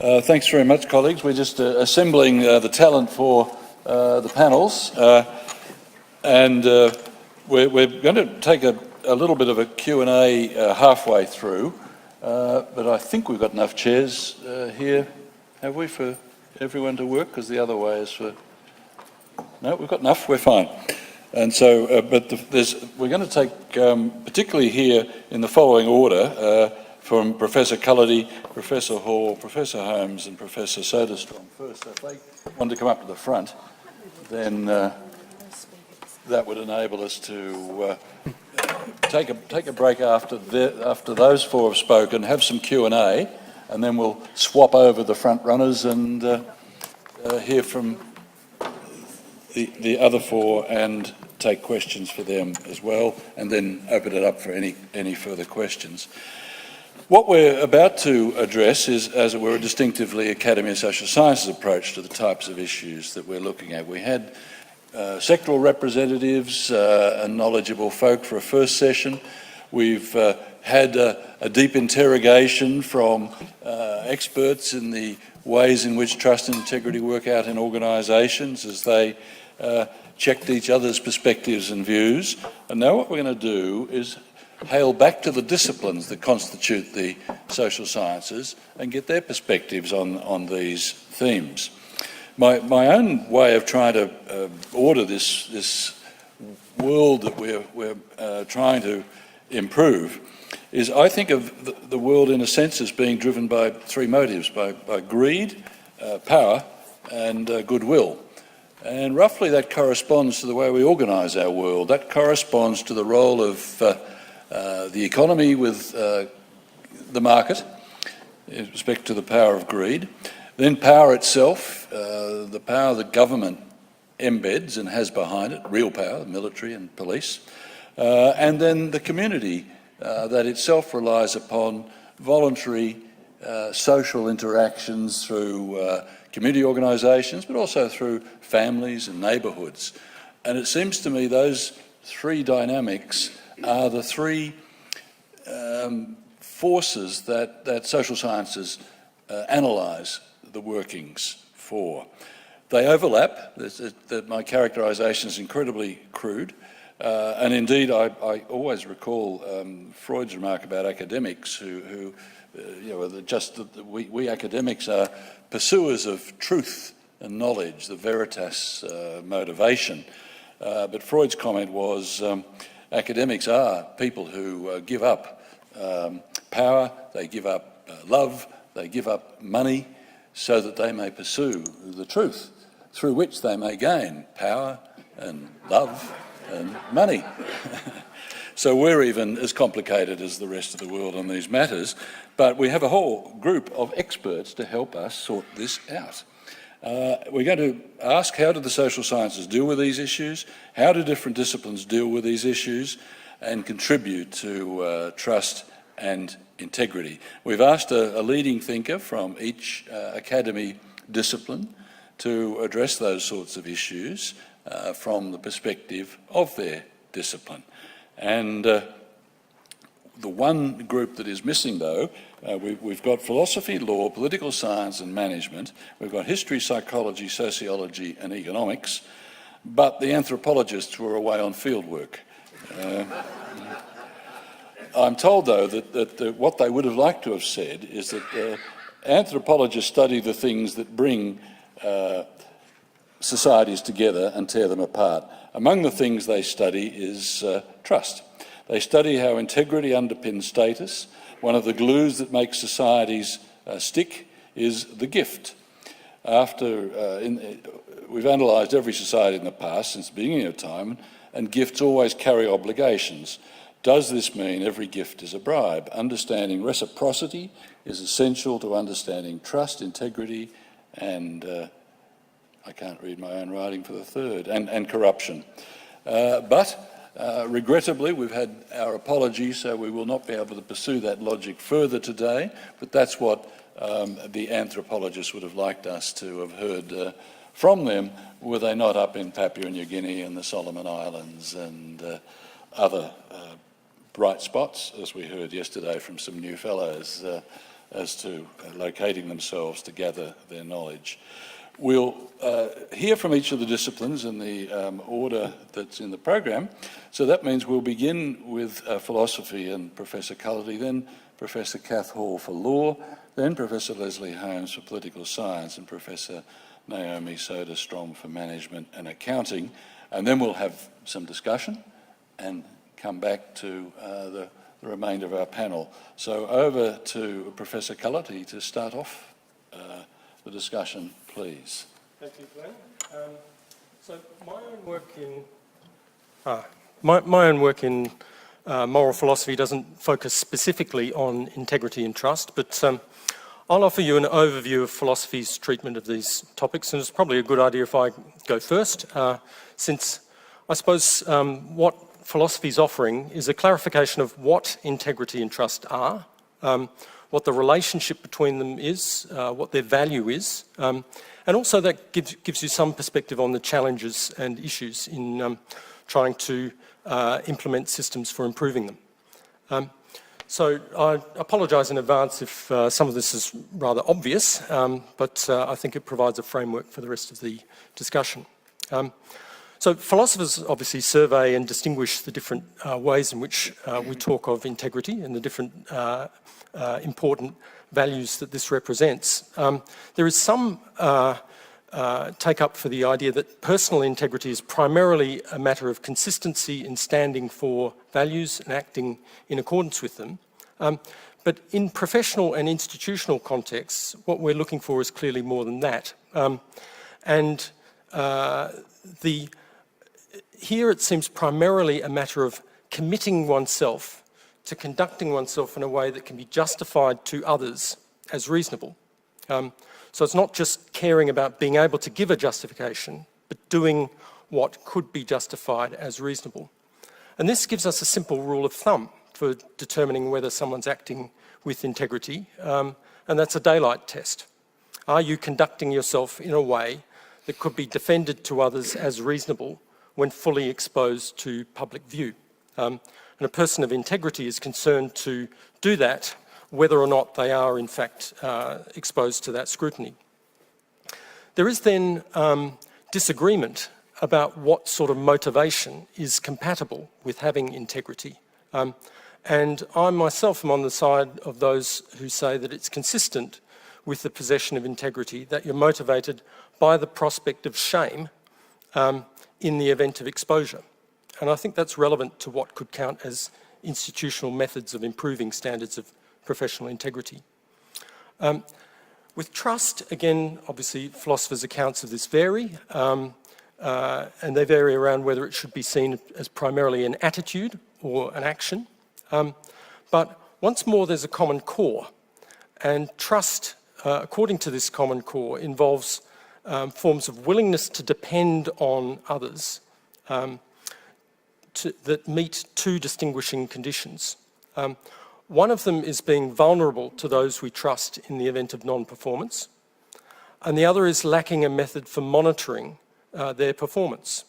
Thanks very much, colleagues. We're just assembling the talent for the panels, and we're going to take a little bit of a Q&A halfway through, but I think we've got enough chairs here, have we, for everyone to work? Because the other way is for... No, we've got enough, we're fine. And so, we're going to take, particularly here in the following order, from Professor Cullit, Professor Hall, Professor Holmes and Professor Soderstrom first. So if they want to come up to the front, then that would enable us to take a break after those four have spoken, have some Q&A, and then we'll swap over the front runners and hear from the other four and take questions for them as well, and then open it up for any further questions. What we're about to address is, as it were, a distinctively Academy of Social Sciences approach to the types of issues that we're looking at. We had sectoral representatives and knowledgeable folk for a first session. We've had a deep interrogation from experts in the ways in which trust and integrity work out in organisations as they checked each other's perspectives and views. And now what we're going to do is hail back to the disciplines that constitute the social sciences and get their perspectives on these themes. My own way of trying to order this world that we're trying to improve is, I think of the world in a sense as being driven by three motives, by greed, power and goodwill. And roughly that corresponds to the way we organise our world. That corresponds to the role of the economy with the market in respect to the power of greed, then power itself, the power that government embeds and has behind it, real power, the military and police, and then the community that itself relies upon voluntary social interactions through community organisations, but also through families and neighbourhoods. And it seems to me those three dynamics are the three forces that social sciences analyse the workings for. They overlap. My characterisation is incredibly crude, and indeed I always recall Freud's remark about academics who we academics are pursuers of truth and knowledge, the veritas motivation. But Freud's comment was academics are people who give up power, they give up love, they give up money so that they may pursue the truth, through which they may gain power and love and money. So we're even as complicated as the rest of the world on these matters, but we have a whole group of experts to help us sort this out. We're going to ask, how do the social sciences deal with these issues? How do different disciplines deal with these issues and contribute to trust and integrity? We've asked a leading thinker from each academy discipline to address those sorts of issues from the perspective of their discipline. And the one group that is missing, though, we've got philosophy, law, political science and management. We've got history, psychology, sociology and economics, but the anthropologists were away on field work. I'm told, though, that what they would have liked to have said is that anthropologists study the things that bring societies together and tear them apart. Among the things they study is trust. They study how integrity underpins status. One of the glues that makes societies stick is the gift. We've analysed every society in the past since the beginning of time, and gifts always carry obligations. Does this mean every gift is a bribe? Understanding reciprocity is essential to understanding trust, integrity, and I can't read my own writing for the third, and corruption. Regrettably, we've had our apology, so we will not be able to pursue that logic further today, but that's what the anthropologists would have liked us to have heard from them, were they not up in Papua New Guinea and the Solomon Islands and other bright spots, as we heard yesterday from some new fellows as to locating themselves to gather their knowledge. We'll hear from each of the disciplines in the order that's in the program. So that means we'll begin with philosophy and Professor Cullit, then Professor Kath Hall for law, then Professor Leslie Holmes for political science, and Professor Naomi Soderstrom for management and accounting. And then we'll have some discussion and come back to the remainder of our panel. So over to Professor Cullit to start off the discussion, please. Thank you, Glenn. So my own work in moral philosophy doesn't focus specifically on integrity and trust, but I'll offer you an overview of philosophy's treatment of these topics, and it's probably a good idea if I go first, since I suppose what philosophy's offering is a clarification of what integrity and trust are, what the relationship between them is, what their value is, and also that gives you some perspective on the challenges and issues in trying to implement systems for improving them. So I apologise in advance if some of this is rather obvious, but I think it provides a framework for the rest of the discussion. So philosophers obviously survey and distinguish the different ways in which we talk of integrity and the different important values that this represents. There is some take-up for the idea that personal integrity is primarily a matter of consistency in standing for values and acting in accordance with them. But in professional and institutional contexts, what we're looking for is clearly more than that. Here it seems primarily a matter of committing oneself to conducting oneself in a way that can be justified to others as reasonable. So it's not just caring about being able to give a justification, but doing what could be justified as reasonable. And this gives us a simple rule of thumb for determining whether someone's acting with integrity, and that's a daylight test. Are you conducting yourself in a way that could be defended to others as reasonable when fully exposed to public view? And a person of integrity is concerned to do that whether or not they are in fact exposed to that scrutiny. There is then disagreement about what sort of motivation is compatible with having integrity. And I myself am on the side of those who say that it's consistent with the possession of integrity, that you're motivated by the prospect of shame in the event of exposure. And I think that's relevant to what could count as institutional methods of improving standards of professional integrity. With trust, again, obviously philosophers' accounts of this vary, and they vary around whether it should be seen as primarily an attitude or an action. But once more, there's a common core, and trust, according to this common core, involves forms of willingness to depend on others that meet two distinguishing conditions. One of them is being vulnerable to those we trust in the event of non-performance, and the other is lacking a method for monitoring their performance.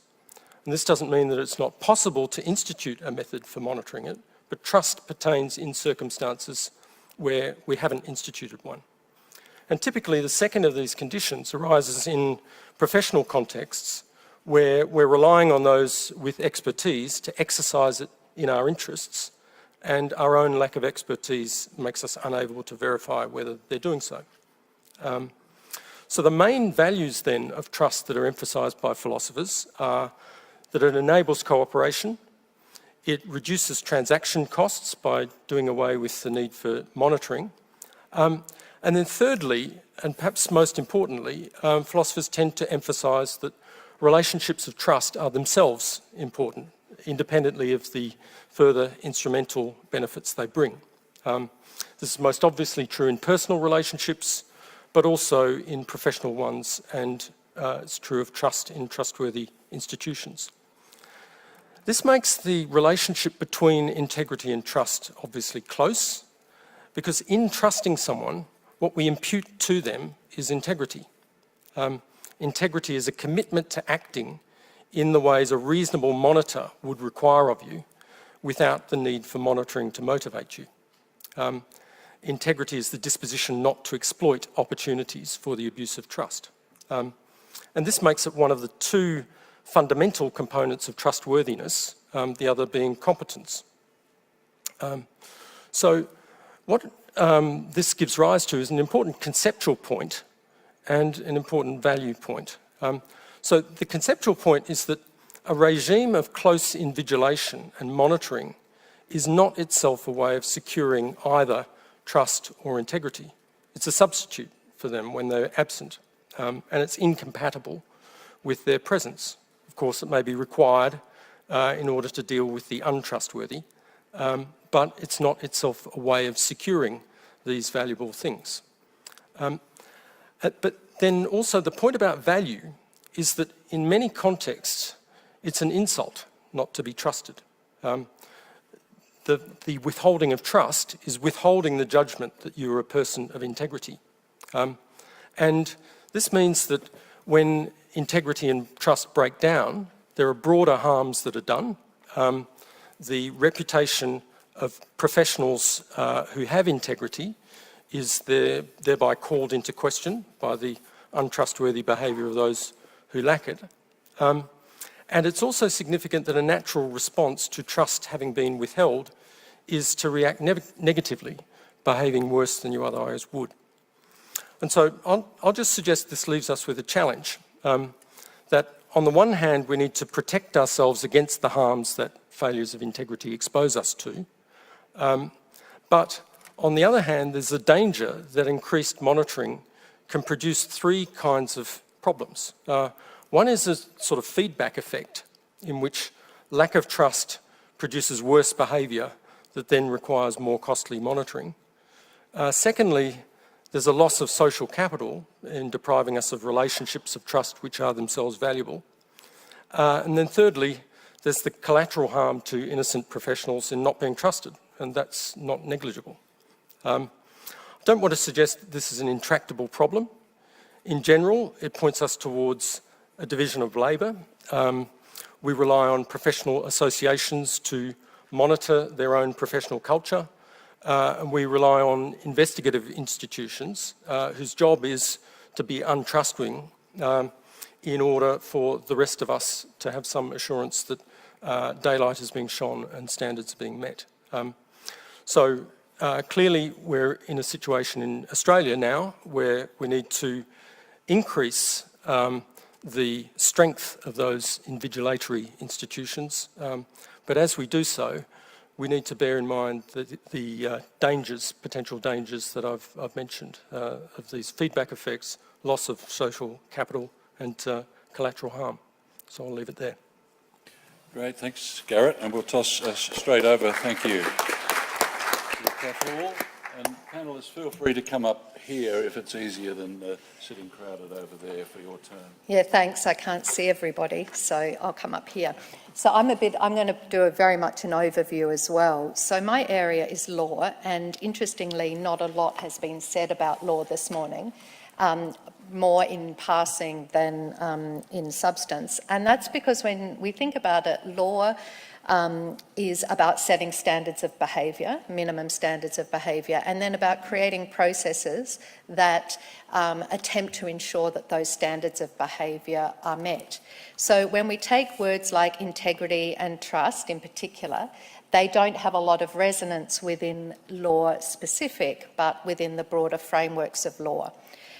And this doesn't mean that it's not possible to institute a method for monitoring it, but trust pertains in circumstances where we haven't instituted one. And typically the second of these conditions arises in professional contexts where we're relying on those with expertise to exercise it in our interests, and our own lack of expertise makes us unable to verify whether they're doing so. So the main values then of trust that are emphasised by philosophers are that it enables cooperation, it reduces transaction costs by doing away with the need for monitoring, and then thirdly, and perhaps most importantly, philosophers tend to emphasise that relationships of trust are themselves important, independently of the further instrumental benefits they bring. This is most obviously true in personal relationships, but also in professional ones, and it's true of trust in trustworthy institutions. This makes the relationship between integrity and trust obviously close, because in trusting someone, what we impute to them is integrity. Integrity is a commitment to acting in the ways a reasonable monitor would require of you without the need for monitoring to motivate you. integrity is the disposition not to exploit opportunities for the abuse of trust. And this makes it one of the two fundamental components of trustworthiness, the other being competence. So what this gives rise to is an important conceptual point and an important value point. So the conceptual point is that a regime of close invigilation and monitoring is not itself a way of securing either trust or integrity. It's a substitute for them when they're absent, and it's incompatible with their presence. Of course, it may be required in order to deal with the untrustworthy, but it's not itself a way of securing these valuable things. But then also the point about value is that in many contexts, it's an insult not to be trusted. The withholding of trust is withholding the judgment that you're a person of integrity. And this means that when integrity and trust break down, there are broader harms that are done. The reputation of professionals who have integrity is thereby called into question by the untrustworthy behaviour of those who lack it. And it's also significant that a natural response to trust having been withheld is to react negatively, behaving worse than you otherwise would. And so I'll just suggest this leaves us with a challenge, that on the one hand, we need to protect ourselves against the harms that failures of integrity expose us to. But on the other hand, there's a danger that increased monitoring can produce three kinds of problems. One is a sort of feedback effect in which lack of trust produces worse behaviour that then requires more costly monitoring. Secondly, there's a loss of social capital in depriving us of relationships of trust which are themselves valuable. And then thirdly, there's the collateral harm to innocent professionals in not being trusted, and that's not negligible. I don't want to suggest that this is an intractable problem. In general, it points us towards a division of labour. We rely on professional associations to monitor their own professional culture, and we rely on investigative institutions whose job is to be untrusting in order for the rest of us to have some assurance that daylight is being shone and standards are being met. So clearly we're in a situation in Australia now where we need to increase the strength of those invigilatory institutions. But as we do so, we need to bear in mind the dangers, potential dangers that I've mentioned of these feedback effects, loss of social capital and collateral harm. So I'll leave it there. Great, thanks, Garrett. And we'll toss straight over. Thank you. Kath, and panellists, feel free to come up here if it's easier than sitting crowded over there for your turn. Yeah, thanks. I can't see everybody, so I'll come up here. So I'm going to do very much an overview as well. So my area is law, and interestingly, not a lot has been said about law this morning, more in passing than in substance. And that's because when we think about it, law is about setting standards of behaviour, minimum standards of behaviour, and then about creating processes that attempt to ensure that those standards of behaviour are met. So when we take words like integrity and trust in particular, they don't have a lot of resonance within law specific, but within the broader frameworks of law.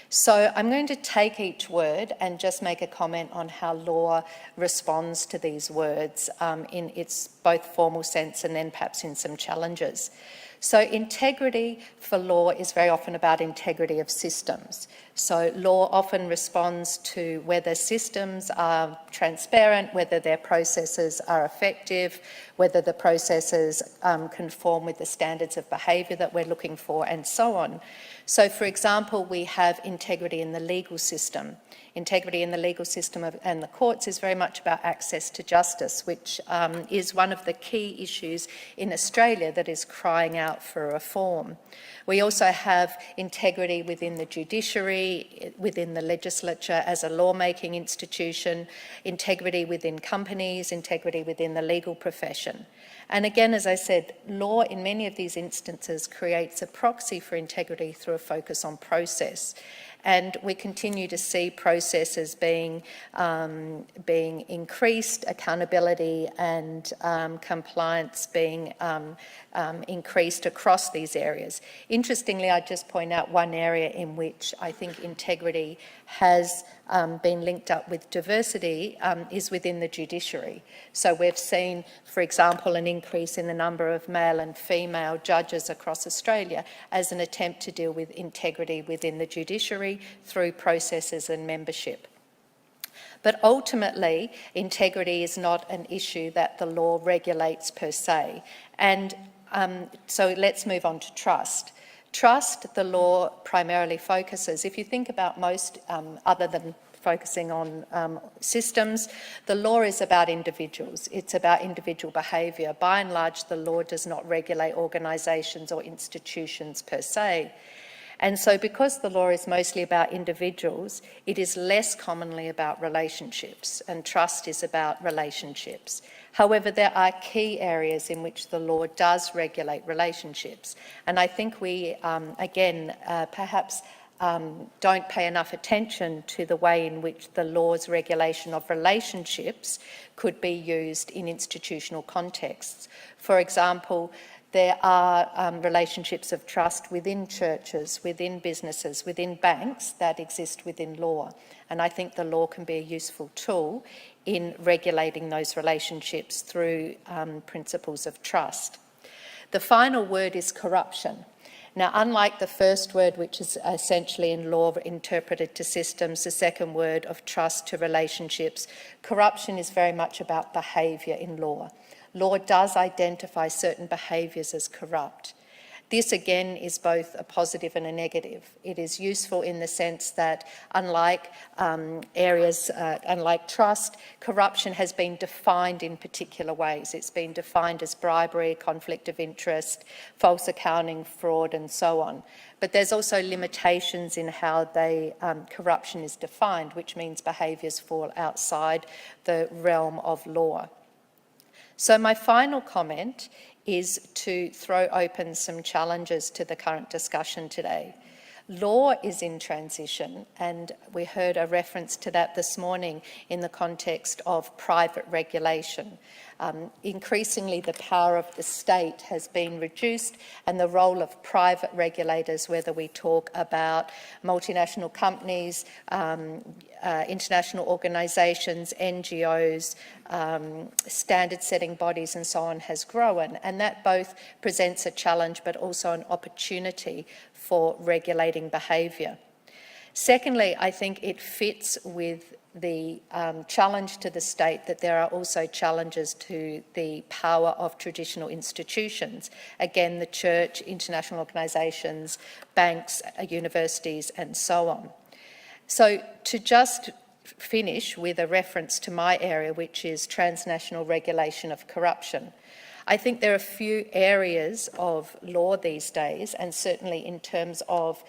So I'm going to take each word and just make a comment on how law responds to these words in its both formal sense and then perhaps in some challenges. So integrity for law is very often about integrity of systems. So law often responds to whether systems are transparent, whether their processes are effective, whether the processes conform with the standards of behaviour that we're looking for, and so on. So, for example, we have integrity in the legal system. Integrity in the legal system and the courts is very much about access to justice, which is one of the key issues in Australia that is crying out for reform. We also have integrity within the judiciary, within the legislature as a lawmaking institution, integrity within companies, integrity within the legal profession. And again, as I said, law in many of these instances creates a proxy for integrity through a focus on process. And we continue to see processes being increased, accountability and compliance being increased across these areas. Interestingly, I'd just point out one area in which I think integrity has been linked up with diversity is within the judiciary. So we've seen, for example, an increase in the number of male and female judges across Australia as an attempt to deal with integrity within the judiciary through processes and membership. But ultimately, integrity is not an issue that the law regulates per se. And so let's move on to trust. Trust, the law primarily focuses, if you think about most, other than focusing on systems, the law is about individuals. It's about individual behaviour. By and large, the law does not regulate organisations or institutions per se. And so because the law is mostly about individuals, it is less commonly about relationships, and trust is about relationships. However, there are key areas in which the law does regulate relationships. And I think we, perhaps don't pay enough attention to the way in which the law's regulation of relationships could be used in institutional contexts. For example, there are relationships of trust within churches, within businesses, within banks that exist within law. And I think the law can be a useful tool in regulating those relationships through principles of trust. The final word is corruption. Now, unlike the first word, which is essentially in law interpreted to systems, the second word of trust to relationships, corruption is very much about behaviour in law. Law does identify certain behaviours as corrupt. This again is both a positive and a negative. It is useful in the sense that unlike unlike trust, corruption has been defined in particular ways. It's been defined as bribery, conflict of interest, false accounting, fraud and so on. But there's also limitations in how corruption is defined, which means behaviours fall outside the realm of law. So my final comment is to throw open some challenges to the current discussion today. Law is in transition, and we heard a reference to that this morning in the context of private regulation. Increasingly, the power of the state has been reduced, and the role of private regulators, whether we talk about multinational companies, international organisations, NGOs, standard-setting bodies and so on, has grown. And that both presents a challenge but also an opportunity for regulating behaviour. Secondly, I think it fits with the challenge to the state that there are also challenges to the power of traditional institutions. Again, the church, international organisations, banks, universities and so on. So to just finish with a reference to my area, which is transnational regulation of corruption. I think there are a few areas of law these days, and certainly in terms of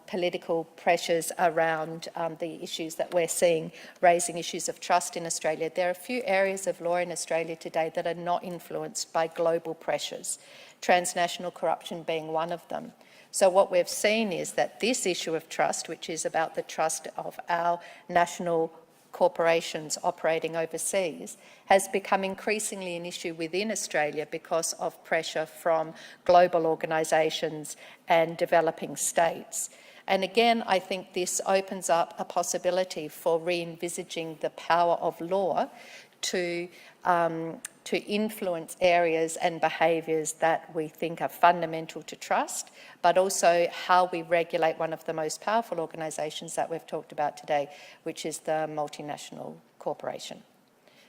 political pressures around the issues that we're seeing, raising issues of trust in Australia. There are a few areas of law in Australia today that are not influenced by global pressures, transnational corruption being one of them. So what we've seen is that this issue of trust, which is about the trust of our national corporations operating overseas, has become increasingly an issue within Australia because of pressure from global organisations and developing states. And again, I think this opens up a possibility for re-envisaging the power of law to influence areas and behaviours that we think are fundamental to trust, but also how we regulate one of the most powerful organisations that we've talked about today, which is the multinational corporation.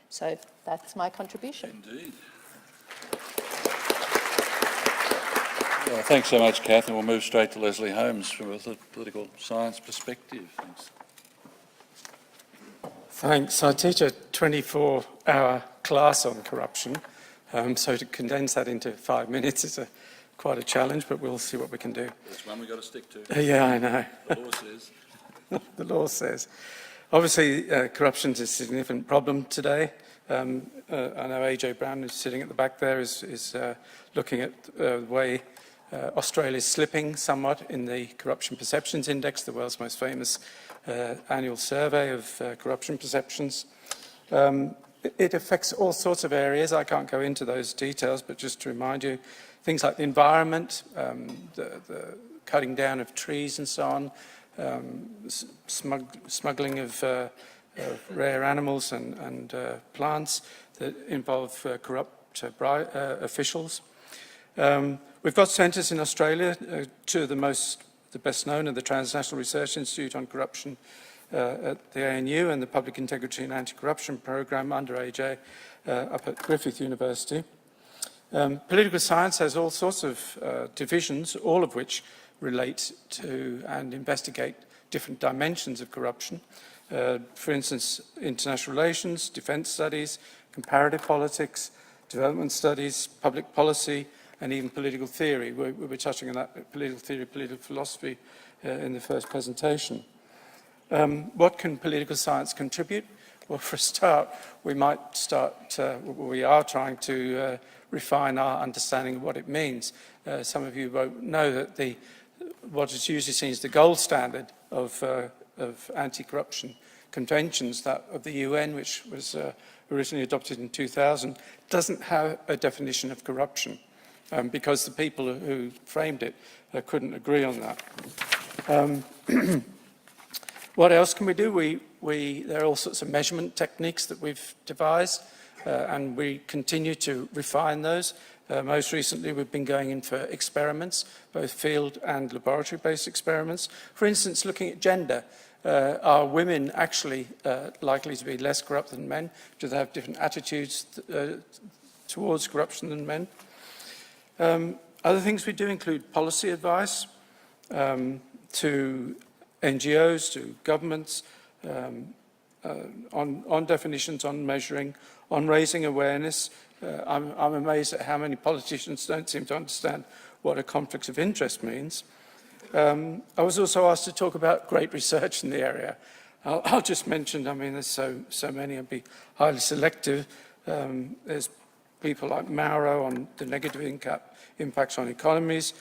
So that's my contribution. Indeed. Thanks so much, Kath, and we'll move straight to Leslie Holmes from a political science perspective. Thanks. Thanks. I teach a 24-hour class on corruption, so to condense that into 5 minutes is quite a challenge, but we'll see what we can do. That's one we've got to stick to. Yeah, I know. The law says. The law says. Obviously, corruption is a significant problem today. I know AJ Brown, who's sitting at the back there, is looking at the way Australia's slipping somewhat in the Corruption Perceptions Index, the world's most famous annual survey of corruption perceptions. It affects all sorts of areas. I can't go into those details, but just to remind you, things like the environment, the cutting down of trees and so on, smuggling of rare animals and plants that involve corrupt officials. We've got centres in Australia, two of the best known are the Transnational Research Institute on Corruption at the ANU and the Public Integrity and Anti-Corruption Programme under AJ up at Griffith University. Political science has all sorts of divisions, all of which relate to and investigate different dimensions of corruption. For instance, international relations, defence studies, comparative politics, development studies, public policy, and even political theory. We were touching on that, political theory, political philosophy in the first presentation. What can political science contribute? Well, for a start, we are trying to refine our understanding of what it means. Some of you won't know that what is usually seen as the gold standard of anti-corruption conventions, that of the UN, which was originally adopted in 2000, doesn't have a definition of corruption because the people who framed it couldn't agree on that. What else can we do? There are all sorts of measurement techniques that we've devised, and we continue to refine those. Most recently, we've been going in for experiments, both field and laboratory-based experiments. For instance, looking at gender. Are women actually likely to be less corrupt than men? Do they have different attitudes towards corruption than men? Other things we do include policy advice to NGOs, to governments, on definitions, on measuring, on raising awareness. I'm amazed at how many politicians don't seem to understand what a conflict of interest means. I was also asked to talk about great research in the area. I'll just mention, I mean, there's so many, and be highly selective. There's people like Mauro on the negative impacts on economies,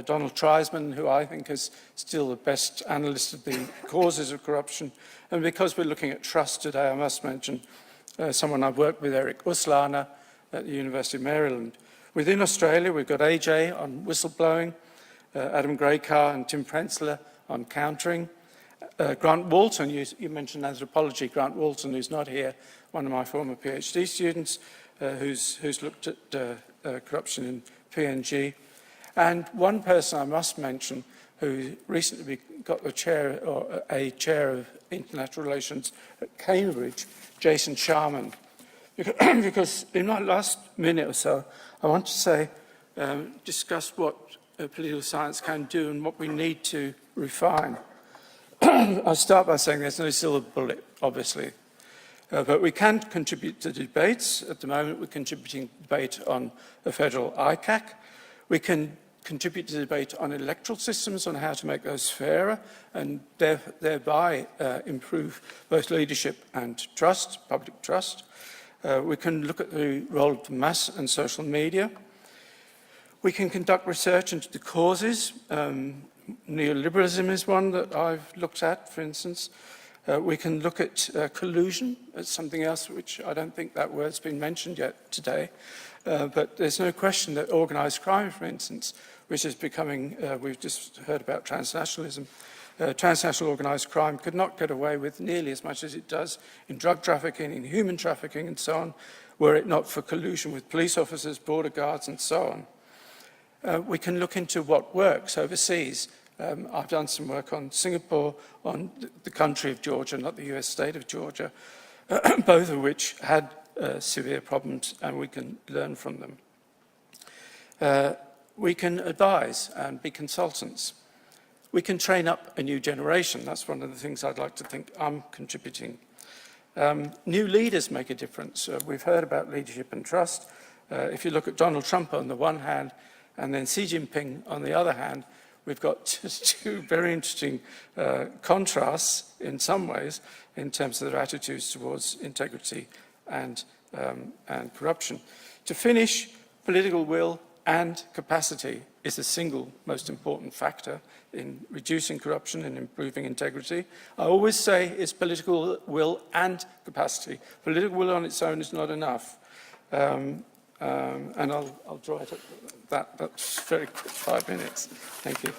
Donald Treisman, who I think is still the best analyst of the causes of corruption. And because we're looking at trust today, I must mention someone I've worked with, Eric Uslana, at the University of Maryland. Within Australia, we've got AJ on whistleblowing, Adam Graycar and Tim Prenzler on countering. Grant Walton, you mentioned anthropology. Grant Walton, who's not here, one of my former PhD students, who's looked at corruption in PNG. And one person I must mention who recently got a chair of international relations at Cambridge, Jason Sharman. Because in my last minute or so, I want to discuss what political science can do and what we need to refine. I'll start by saying there's no silver bullet, obviously. But we can contribute to debates. At the moment, we're contributing to debate on the federal ICAC. We can contribute to debate on electoral systems, on how to make those fairer, and thereby improve both leadership and trust, public trust. We can look at the role of mass and social media. We can conduct research into the causes. Neoliberalism is one that I've looked at, for instance. We can look at collusion. It's something else which I don't think that word's been mentioned yet today. But there's no question that organised crime, for instance, which is becoming, we've just heard about transnationalism, transnational organised crime could not get away with nearly as much as it does in drug trafficking, in human trafficking and so on, were it not for collusion with police officers, border guards and so on. We can look into what works overseas. I've done some work on Singapore, on the country of Georgia, not the US state of Georgia, both of which had severe problems, and we can learn from them. We can advise and be consultants. We can train up a new generation. That's one of the things I'd like to think I'm contributing. New leaders make a difference. We've heard about leadership and trust. If you look at Donald Trump on the one hand, and then Xi Jinping on the other hand, we've got two very interesting contrasts in some ways in terms of their attitudes towards integrity and and corruption. To finish, political will and capacity is the single most important factor in reducing corruption and improving integrity. I always say it's political will and capacity. Political will on its own is not enough. And I'll draw it at that's very quick, 5 minutes. Thank you.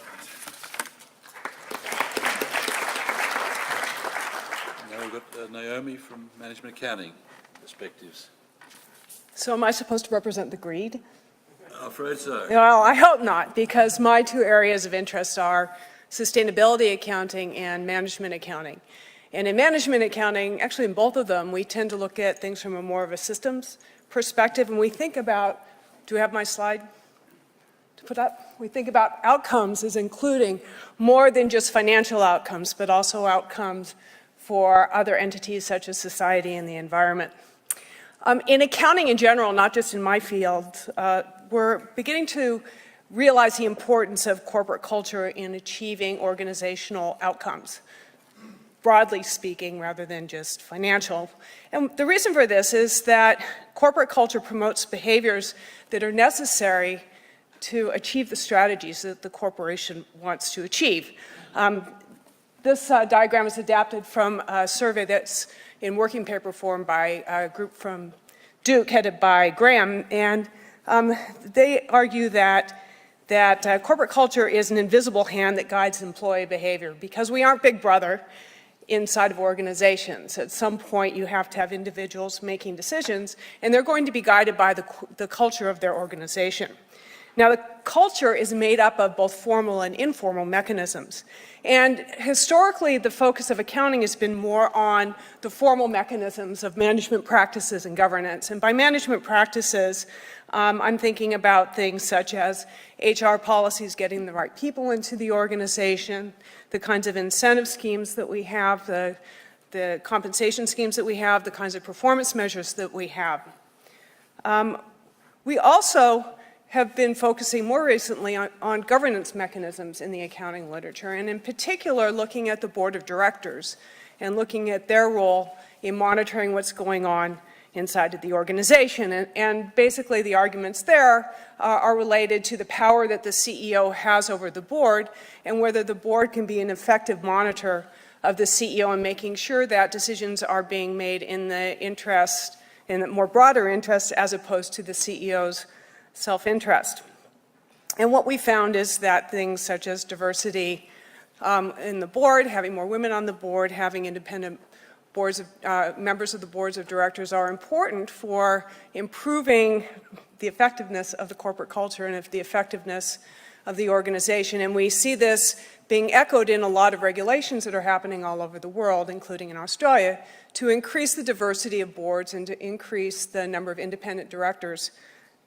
Now we've got Naomi from Management Accounting Perspectives. So am I supposed to represent the greed? I'm afraid so. Well, I hope not, because my two areas of interest are sustainability accounting and management accounting. And in management accounting, actually in both of them, we tend to look at things from a more of a systems perspective, and we think about, do we have my slide to put up? We think about outcomes as including more than just financial outcomes, but also outcomes for other entities such as society and the environment. In accounting in general, not just in my field, we're beginning to realize the importance of corporate culture in achieving organizational outcomes, broadly speaking, rather than just financial. And the reason for this is that corporate culture promotes behaviors that are necessary to achieve the strategies that the corporation wants to achieve. This diagram is adapted from a survey that's in working paper form by a group from Duke, headed by Graham, and they argue that corporate culture is an invisible hand that guides employee behavior, because we aren't Big Brother inside of organizations. At some point, you have to have individuals making decisions, and they're going to be guided by the culture of their organization. Now, the culture is made up of both formal and informal mechanisms. And historically, the focus of accounting has been more on the formal mechanisms of management practices and governance. And by management practices, I'm thinking about things such as HR policies, getting the right people into the organization, the kinds of incentive schemes that we have, the compensation schemes that we have, the kinds of performance measures that we have. We also have been focusing more recently on governance mechanisms in the accounting literature, and in particular looking at the board of directors and looking at their role in monitoring what's going on inside of the organization. And basically the arguments there are related to the power that the CEO has over the board and whether the board can be an effective monitor of the CEO and making sure that decisions are being made in the interest, in the more broader interest, as opposed to the CEO's self-interest. And what we found is that things such as diversity in the board, having more women on the board, having independent boards of, members of the boards of directors are important for improving the effectiveness of the corporate culture and of the effectiveness of the organization. And we see this being echoed in a lot of regulations that are happening all over the world, including in Australia, to increase the diversity of boards and to increase the number of independent directors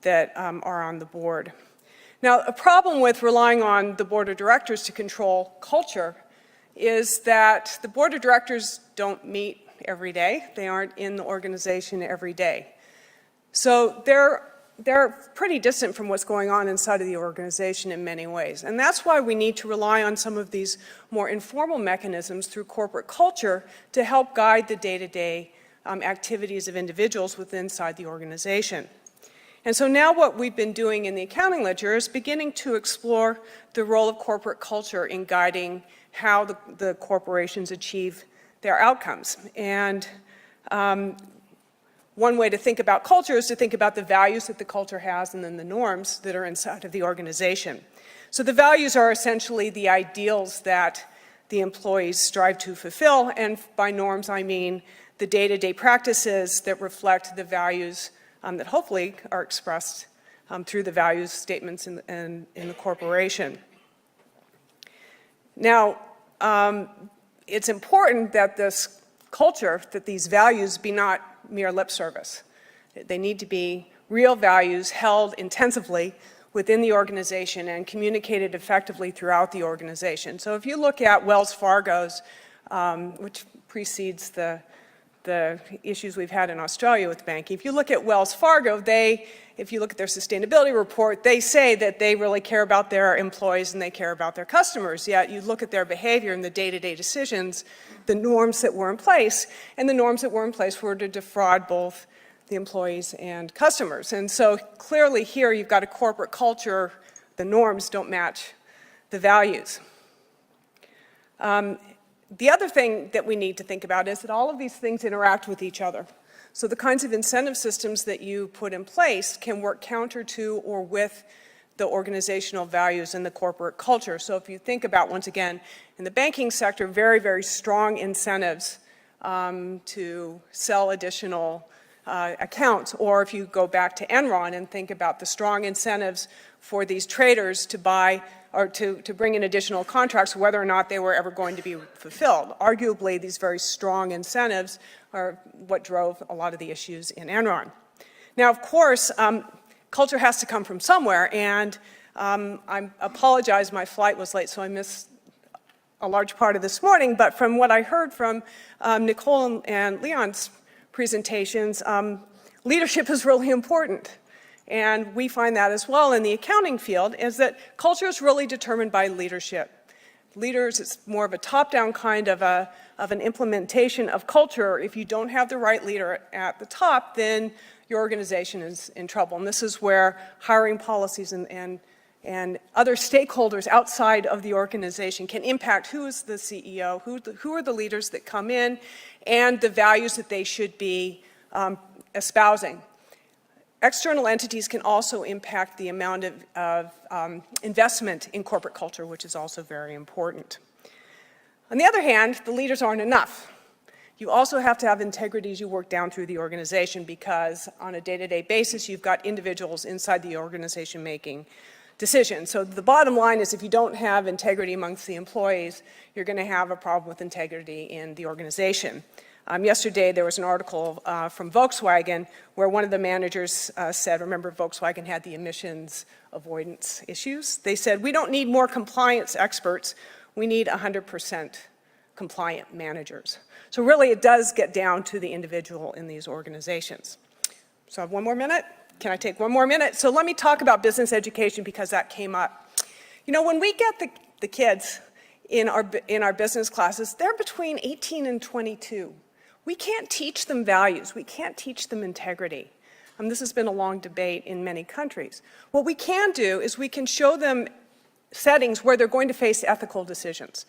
that are on the board. Now, a problem with relying on the board of directors to control culture is that the board of directors don't meet every day. They aren't in the organization every day. So they're pretty distant from what's going on inside of the organization in many ways. And that's why we need to rely on some of these more informal mechanisms through corporate culture to help guide the day-to-day activities of individuals within inside the organization. And so now what we've been doing in the accounting literature is beginning to explore the role of corporate culture in guiding how the corporations achieve their outcomes. And one way to think about culture is to think about the values that the culture has and then the norms that are inside of the organization. So the values are essentially the ideals that the employees strive to fulfill, and by norms I mean the day-to-day practices that reflect the values that hopefully are expressed through the values statements in the corporation. Now, it's important that this culture, that these values be not mere lip service. They need to be real values held intensively within the organization and communicated effectively throughout the organization. So if you look at Wells Fargo's, which precedes the issues we've had in Australia with banking. If you look at Wells Fargo, if you look at their sustainability report, they say that they really care about their employees and they care about their customers. Yet you look at their behavior and the day-to-day decisions, the norms that were in place, and the norms that were in place were to defraud both the employees and customers. And so clearly here you've got a corporate culture, the norms don't match the values. The other thing that we need to think about is that all of these things interact with each other. So the kinds of incentive systems that you put in place can work counter to or with the organizational values and the corporate culture. So if you think about, once again, in the banking sector, very, very strong incentives to sell additional accounts, or if you go back to Enron and think about the strong incentives for these traders to buy or to bring in additional contracts, whether or not they were ever going to be fulfilled. Arguably, these very strong incentives are what drove a lot of the issues in Enron. Now, of course, culture has to come from somewhere, and I apologize, my flight was late, so I missed a large part of this morning, but from what I heard from Nicole and Leon's presentations, leadership is really important. And we find that as well in the accounting field, is that culture is really determined by leadership. Leaders, it's more of a top-down kind of an implementation of culture. If you don't have the right leader at the top, then your organization is in trouble. And this is where hiring policies and other stakeholders outside of the organization can impact who is the CEO, who are the leaders that come in, and the values that they should be espousing. External entities can also impact the amount of investment in corporate culture, which is also very important. On the other hand, the leaders aren't enough. You also have to have integrity as you work down through the organization, because on a day-to-day basis, you've got individuals inside the organization making decisions. So the bottom line is, if you don't have integrity amongst the employees, you're going to have a problem with integrity in the organization. Yesterday, there was an article from Volkswagen where one of the managers said, remember, Volkswagen had the emissions avoidance issues. They said, we don't need more compliance experts. We need 100% compliant managers. So really, it does get down to the individual in these organizations. So I have 1 more minute. Can I take 1 more minute? So let me talk about business education, because that came up. You know, when we get the kids in our business classes, they're between 18 and 22. We can't teach them values. We can't teach them integrity. This has been a long debate in many countries. What we can do is we can show them settings where they're going to face ethical decisions.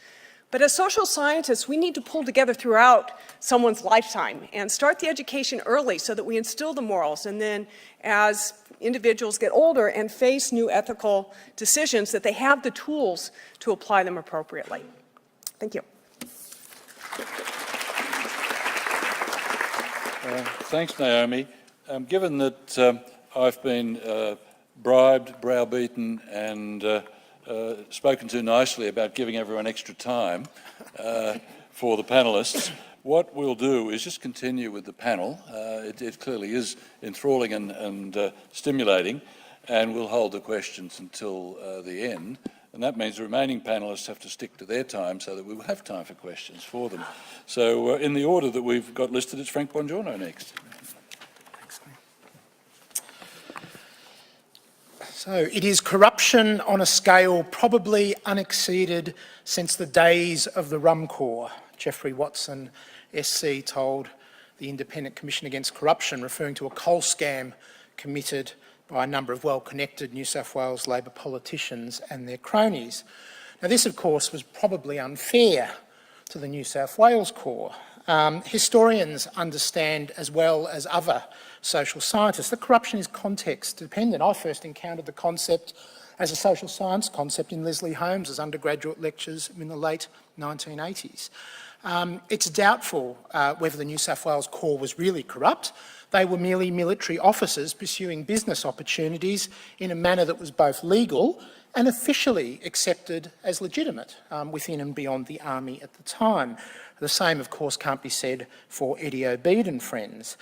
But as social scientists, we need to pull together throughout someone's lifetime and start the education early so that we instill the morals. And then as individuals get older and face new ethical decisions, that they have the tools to apply them appropriately. Thank you. Thanks, Naomi. Given that I've been bribed, browbeaten, and spoken to nicely about giving everyone extra time for the panellists, what we'll do is just continue with the panel. It clearly is enthralling and stimulating, and we'll hold the questions until the end. And that means the remaining panellists have to stick to their time so that we will have time for questions for them. So in the order that we've got listed, it's Frank Bongiorno next. So it is corruption on a scale probably unexceeded since the days of the Rum Corps. Geoffrey Watson, SC, told the Independent Commission Against Corruption, referring to a coal scam committed by a number of well-connected New South Wales Labor politicians and their cronies. Now this, of course, was probably unfair to the New South Wales Corps. Historians understand, as well as other social scientists, that corruption is context dependent. I first encountered the concept as a social science concept in Leslie Holmes' undergraduate lectures in the late 1980s. It's doubtful whether the New South Wales Corps was really corrupt. They were merely military officers pursuing business opportunities in a manner that was both legal and officially accepted as legitimate within and beyond the army at the time. The same, of course, can't be said for Eddie Obeid and friends.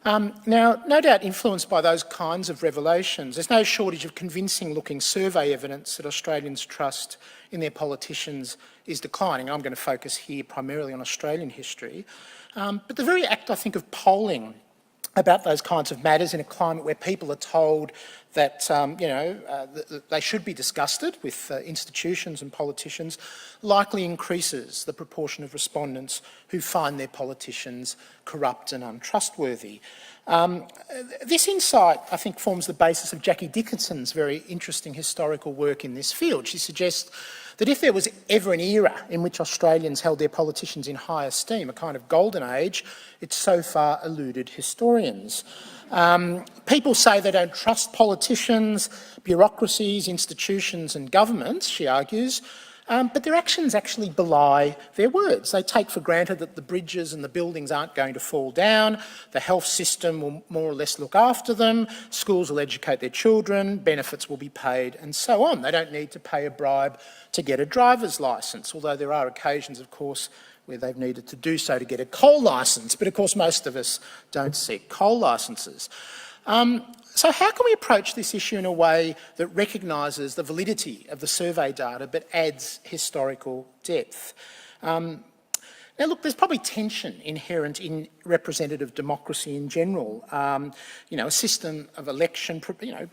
Now, no doubt influenced by those kinds of revelations, there's no shortage of convincing-looking survey evidence that Australians' trust in their politicians is declining. I'm going to focus here primarily on Australian history. But the very act, I think, of polling about those kinds of matters in a climate where people are told that, they should be disgusted with institutions and politicians, likely increases the proportion of respondents who find their politicians corrupt and untrustworthy. This insight, I think, forms the basis of Jackie Dickinson's very interesting historical work in this field. She suggests that if there was ever an era in which Australians held their politicians in high esteem, a kind of golden age, it's so far eluded historians. People say they don't trust politicians, bureaucracies, institutions and governments, she argues, but their actions actually belie their words. They take for granted that the bridges and the buildings aren't going to fall down, the health system will more or less look after them, schools will educate their children, benefits will be paid and so on. They don't need to pay a bribe to get a driver's licence, although there are occasions, of course, where they've needed to do so to get a coal licence. But of course, most of us don't seek coal licences. So how can we approach this issue in a way that recognises the validity of the survey data but adds historical depth? Now look, there's probably tension inherent in representative democracy in general. A system of election,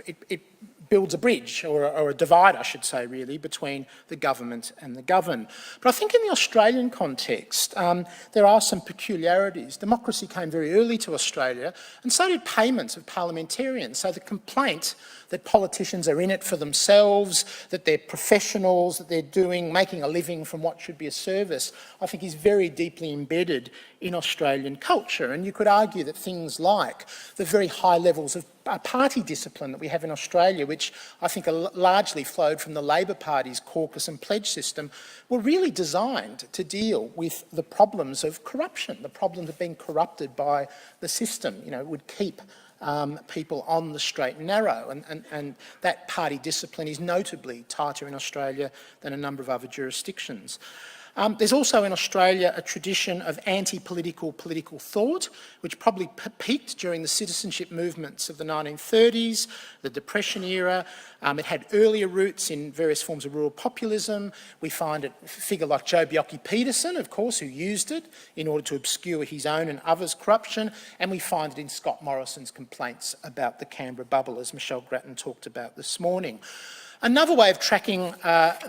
it builds a bridge, or a divide, I should say, really, between the government and the governed. But I think in the Australian context, there are some peculiarities. Democracy came very early to Australia, and so did payments of parliamentarians. So the complaint that politicians are in it for themselves, that they're professionals, that they're making a living from what should be a service, I think is very deeply embedded in Australian culture. And you could argue that things like the very high levels of party discipline that we have in Australia, which I think are largely flowed from the Labor Party's caucus and pledge system, were really designed to deal with the problems of corruption, the problems of being corrupted by the system. It would keep people on the straight and narrow, and that party discipline is notably tighter in Australia than a number of other jurisdictions. There's also in Australia a tradition of anti-political political thought, which probably peaked during the citizenship movements of the 1930s, the Depression era. It had earlier roots in various forms of rural populism. We find a figure like Joh Bjelke-Petersen, of course, who used it in order to obscure his own and others' corruption, and we find it in Scott Morrison's complaints about the Canberra bubble, as Michelle Grattan talked about this morning. Another way of tracking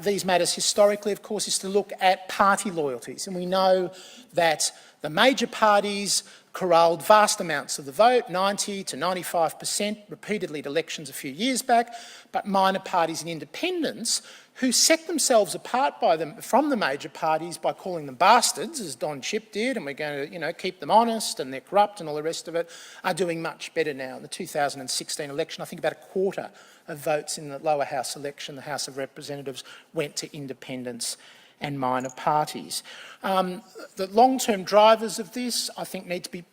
these matters historically, of course, is to look at party loyalties. And we know that the major parties corralled vast amounts of the vote, 90 to 95%, repeatedly at elections a few years back, but minor parties and independents who set themselves apart from the major parties by calling them bastards, as Don Chipp did, and we're going to keep them honest and they're corrupt and all the rest of it, are doing much better now. In the 2016 election, I think about a quarter of votes in the lower house election, the House of Representatives, went to independents and minor parties. The long-term drivers of this, I think, need to be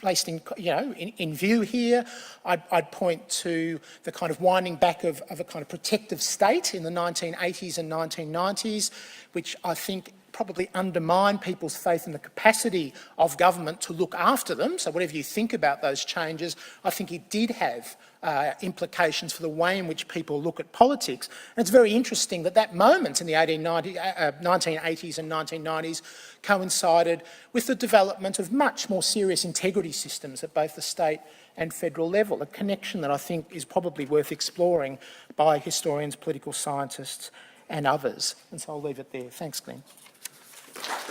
placed in view here. I'd point to the kind of winding back of a kind of protective state in the 1980s and 1990s, which I think probably undermine people's faith in the capacity of government to look after them. So whatever you think about those changes, I think it did have implications for the way in which people look at politics. And it's very interesting that that moment in the 1980s and 1990s coincided with the development of much more serious integrity systems at both the state and federal level, a connection that I think is probably worth exploring by historians, political scientists and others. And so I'll leave it there. Thanks, Glenn. Thanks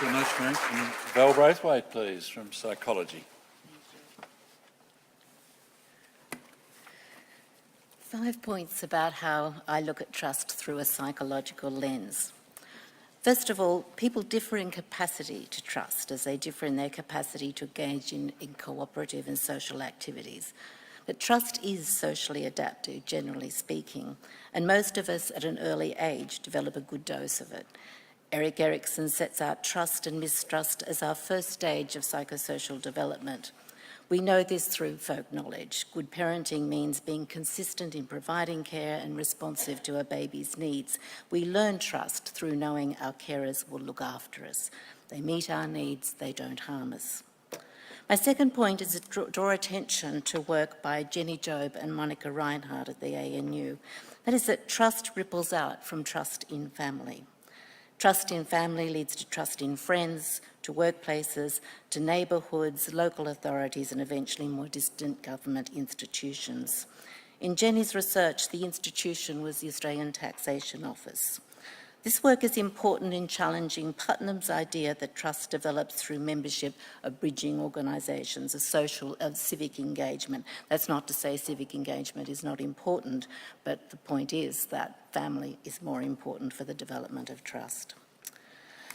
very much, Frank. And Val Braithwaite, please, from Psychology. 5 points about how I look at trust through a psychological lens. First of all, people differ in capacity to trust, as they differ in their capacity to engage in cooperative and social activities. But trust is socially adaptive, generally speaking, and most of us at an early age develop a good dose of it. Erik Erikson sets out trust and mistrust as our first stage of psychosocial development. We know this through folk knowledge. Good parenting means being consistent in providing care and responsive to a baby's needs. We learn trust through knowing our carers will look after us. They meet our needs, they don't harm us. My second point is to draw attention to work by Jenny Job and Monica Reinhardt at the ANU. That is that trust ripples out from trust in family. Trust in family leads to trust in friends, to workplaces, to neighbourhoods, local authorities, and eventually more distant government institutions. In Jenny's research, the institution was the Australian Taxation Office. This work is important in challenging Putnam's idea that trust develops through membership of bridging organisations, of civic engagement. That's not to say civic engagement is not important, but the point is that family is more important for the development of trust.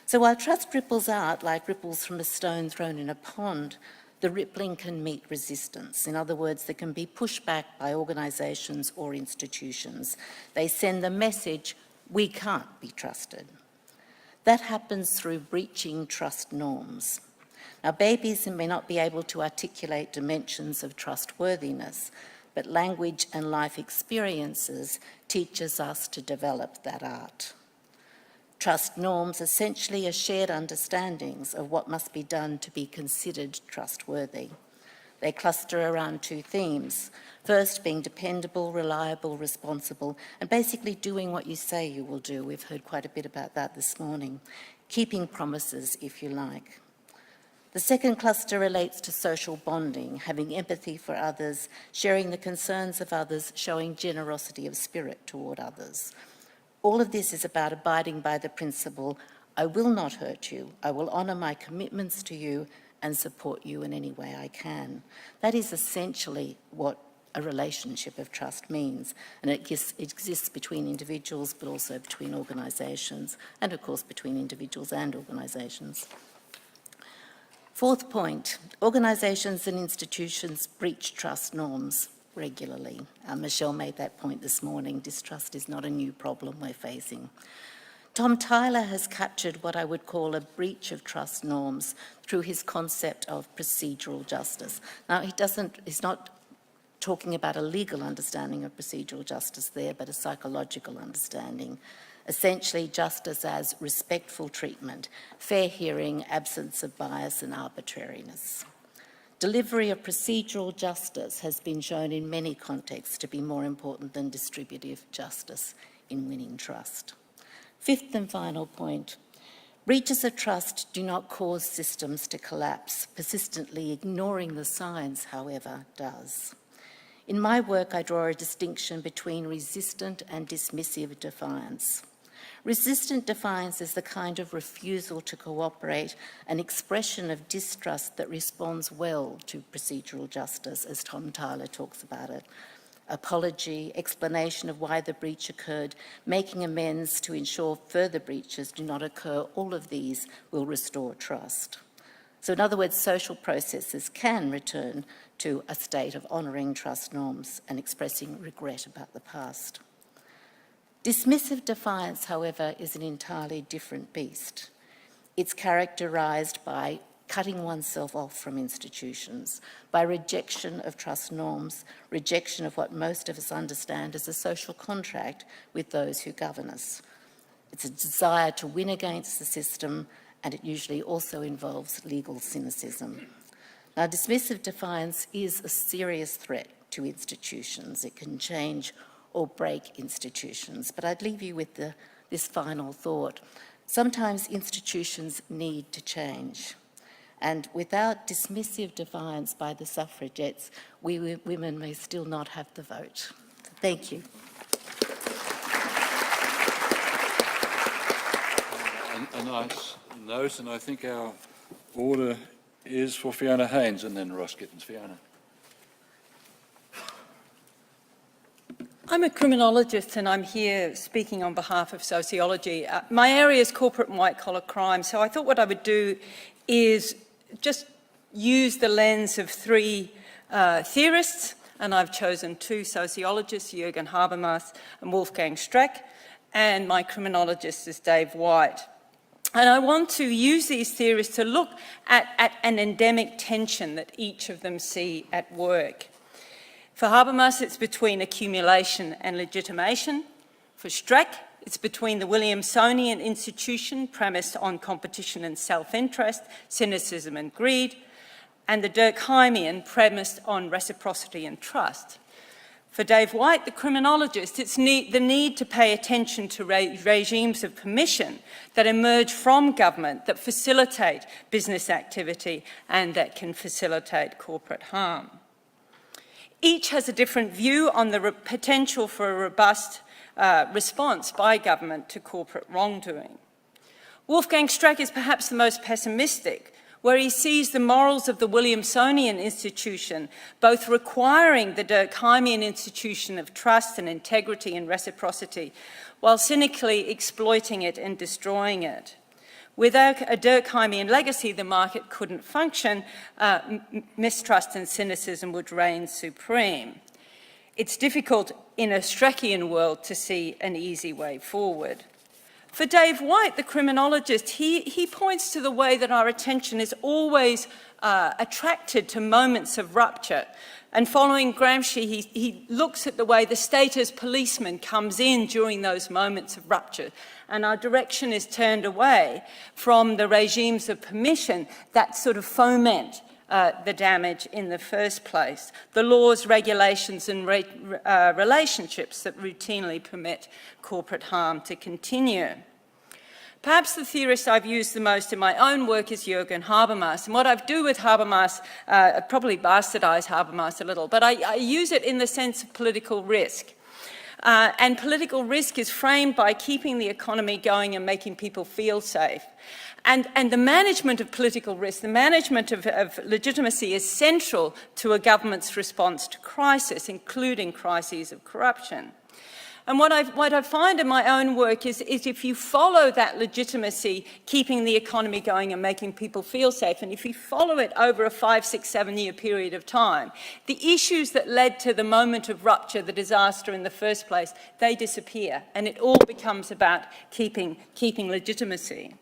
So while trust ripples out like ripples from a stone thrown in a pond, the rippling can meet resistance. In other words, there can be pushback by organisations or institutions. They send the message, we can't be trusted. That happens through breaching trust norms. Now, babies may not be able to articulate dimensions of trustworthiness, but language and life experiences teaches us to develop that art. Trust norms essentially are shared understandings of what must be done to be considered trustworthy. They cluster around two themes. First, being dependable, reliable, responsible, and basically doing what you say you will do. We've heard quite a bit about that this morning. Keeping promises, if you like. The second cluster relates to social bonding, having empathy for others, sharing the concerns of others, showing generosity of spirit toward others. All of this is about abiding by the principle, I will not hurt you, I will honour my commitments to you and support you in any way I can. That is essentially what a relationship of trust means, and it exists between individuals but also between organisations, and of course between individuals and organisations. Fourth point, organisations and institutions breach trust norms regularly. Michelle made that point this morning. Distrust is not a new problem we're facing. Tom Tyler has captured what I would call a breach of trust norms through his concept of procedural justice. Now, he's not talking about a legal understanding of procedural justice there, but a psychological understanding. Essentially, justice as respectful treatment, fair hearing, absence of bias and arbitrariness. Delivery of procedural justice has been shown in many contexts to be more important than distributive justice in winning trust. Fifth and final point, breaches of trust do not cause systems to collapse. Persistently ignoring the signs, however, does. In my work, I draw a distinction between resistant and dismissive defiance. Resistant defiance is the kind of refusal to cooperate, an expression of distrust that responds well to procedural justice, as Tom Tyler talks about it. Apology, explanation of why the breach occurred, making amends to ensure further breaches do not occur, all of these will restore trust. So in other words, social processes can return to a state of honouring trust norms and expressing regret about the past. Dismissive defiance, however, is an entirely different beast. It's characterised by cutting oneself off from institutions, by rejection of trust norms, rejection of what most of us understand as a social contract with those who govern us. It's a desire to win against the system, and it usually also involves legal cynicism. Now, dismissive defiance is a serious threat to institutions. It can change or break institutions, but I'd leave you with this final thought. Sometimes institutions need to change. And without dismissive defiance by the suffragettes, we women may still not have the vote. Thank you. A nice note, and I think our order is for Fiona Haines and then Ross Gittins. Fiona. I'm a criminologist and I'm here speaking on behalf of sociology. My area is corporate and white-collar crime, so I thought what I would do is just use the lens of three theorists, and I've chosen two sociologists, Jürgen Habermas and Wolfgang Streeck, and my criminologist is Dave White. And I want to use these theorists to look at an endemic tension that each of them see at work. For Habermas, it's between accumulation and legitimation. For Streeck, it's between the Williamsonian institution premised on competition and self-interest, cynicism and greed, and the Durkheimian premised on reciprocity and trust. For Dave White, the criminologist, it's the need to pay attention to regimes of permission that emerge from government that facilitate business activity and that can facilitate corporate harm. Each has a different view on the potential for a robust response by government to corporate wrongdoing. Wolfgang Streeck is perhaps the most pessimistic, where he sees the morals of the Williamsonian institution both requiring the Durkheimian institution of trust and integrity and reciprocity, while cynically exploiting it and destroying it. Without a Durkheimian legacy, the market couldn't function, mistrust and cynicism would reign supreme. It's difficult in a Streeckian world to see an easy way forward. For Dave White, the criminologist, he points to the way that our attention is always attracted to moments of rupture. And following Gramsci, he looks at the way the state as policeman comes in during those moments of rupture. And our direction is turned away from the regimes of permission that sort of foment the damage in the first place. The laws, regulations and relationships that routinely permit corporate harm to continue. Perhaps the theorist I've used the most in my own work is Jürgen Habermas. And what I do with Habermas, I probably bastardise Habermas a little, but I use it in the sense of political risk. And political risk is framed by keeping the economy going and making people feel safe. And the management of political risk, the management of legitimacy is central to a government's response to crisis, including crises of corruption. And what I find in my own work is if you follow that legitimacy, keeping the economy going and making people feel safe, and if you follow it over a 5, 6, 7 year period of time, the issues that led to the moment of rupture, the disaster in the first place, they disappear, and it all becomes about keeping legitimacy.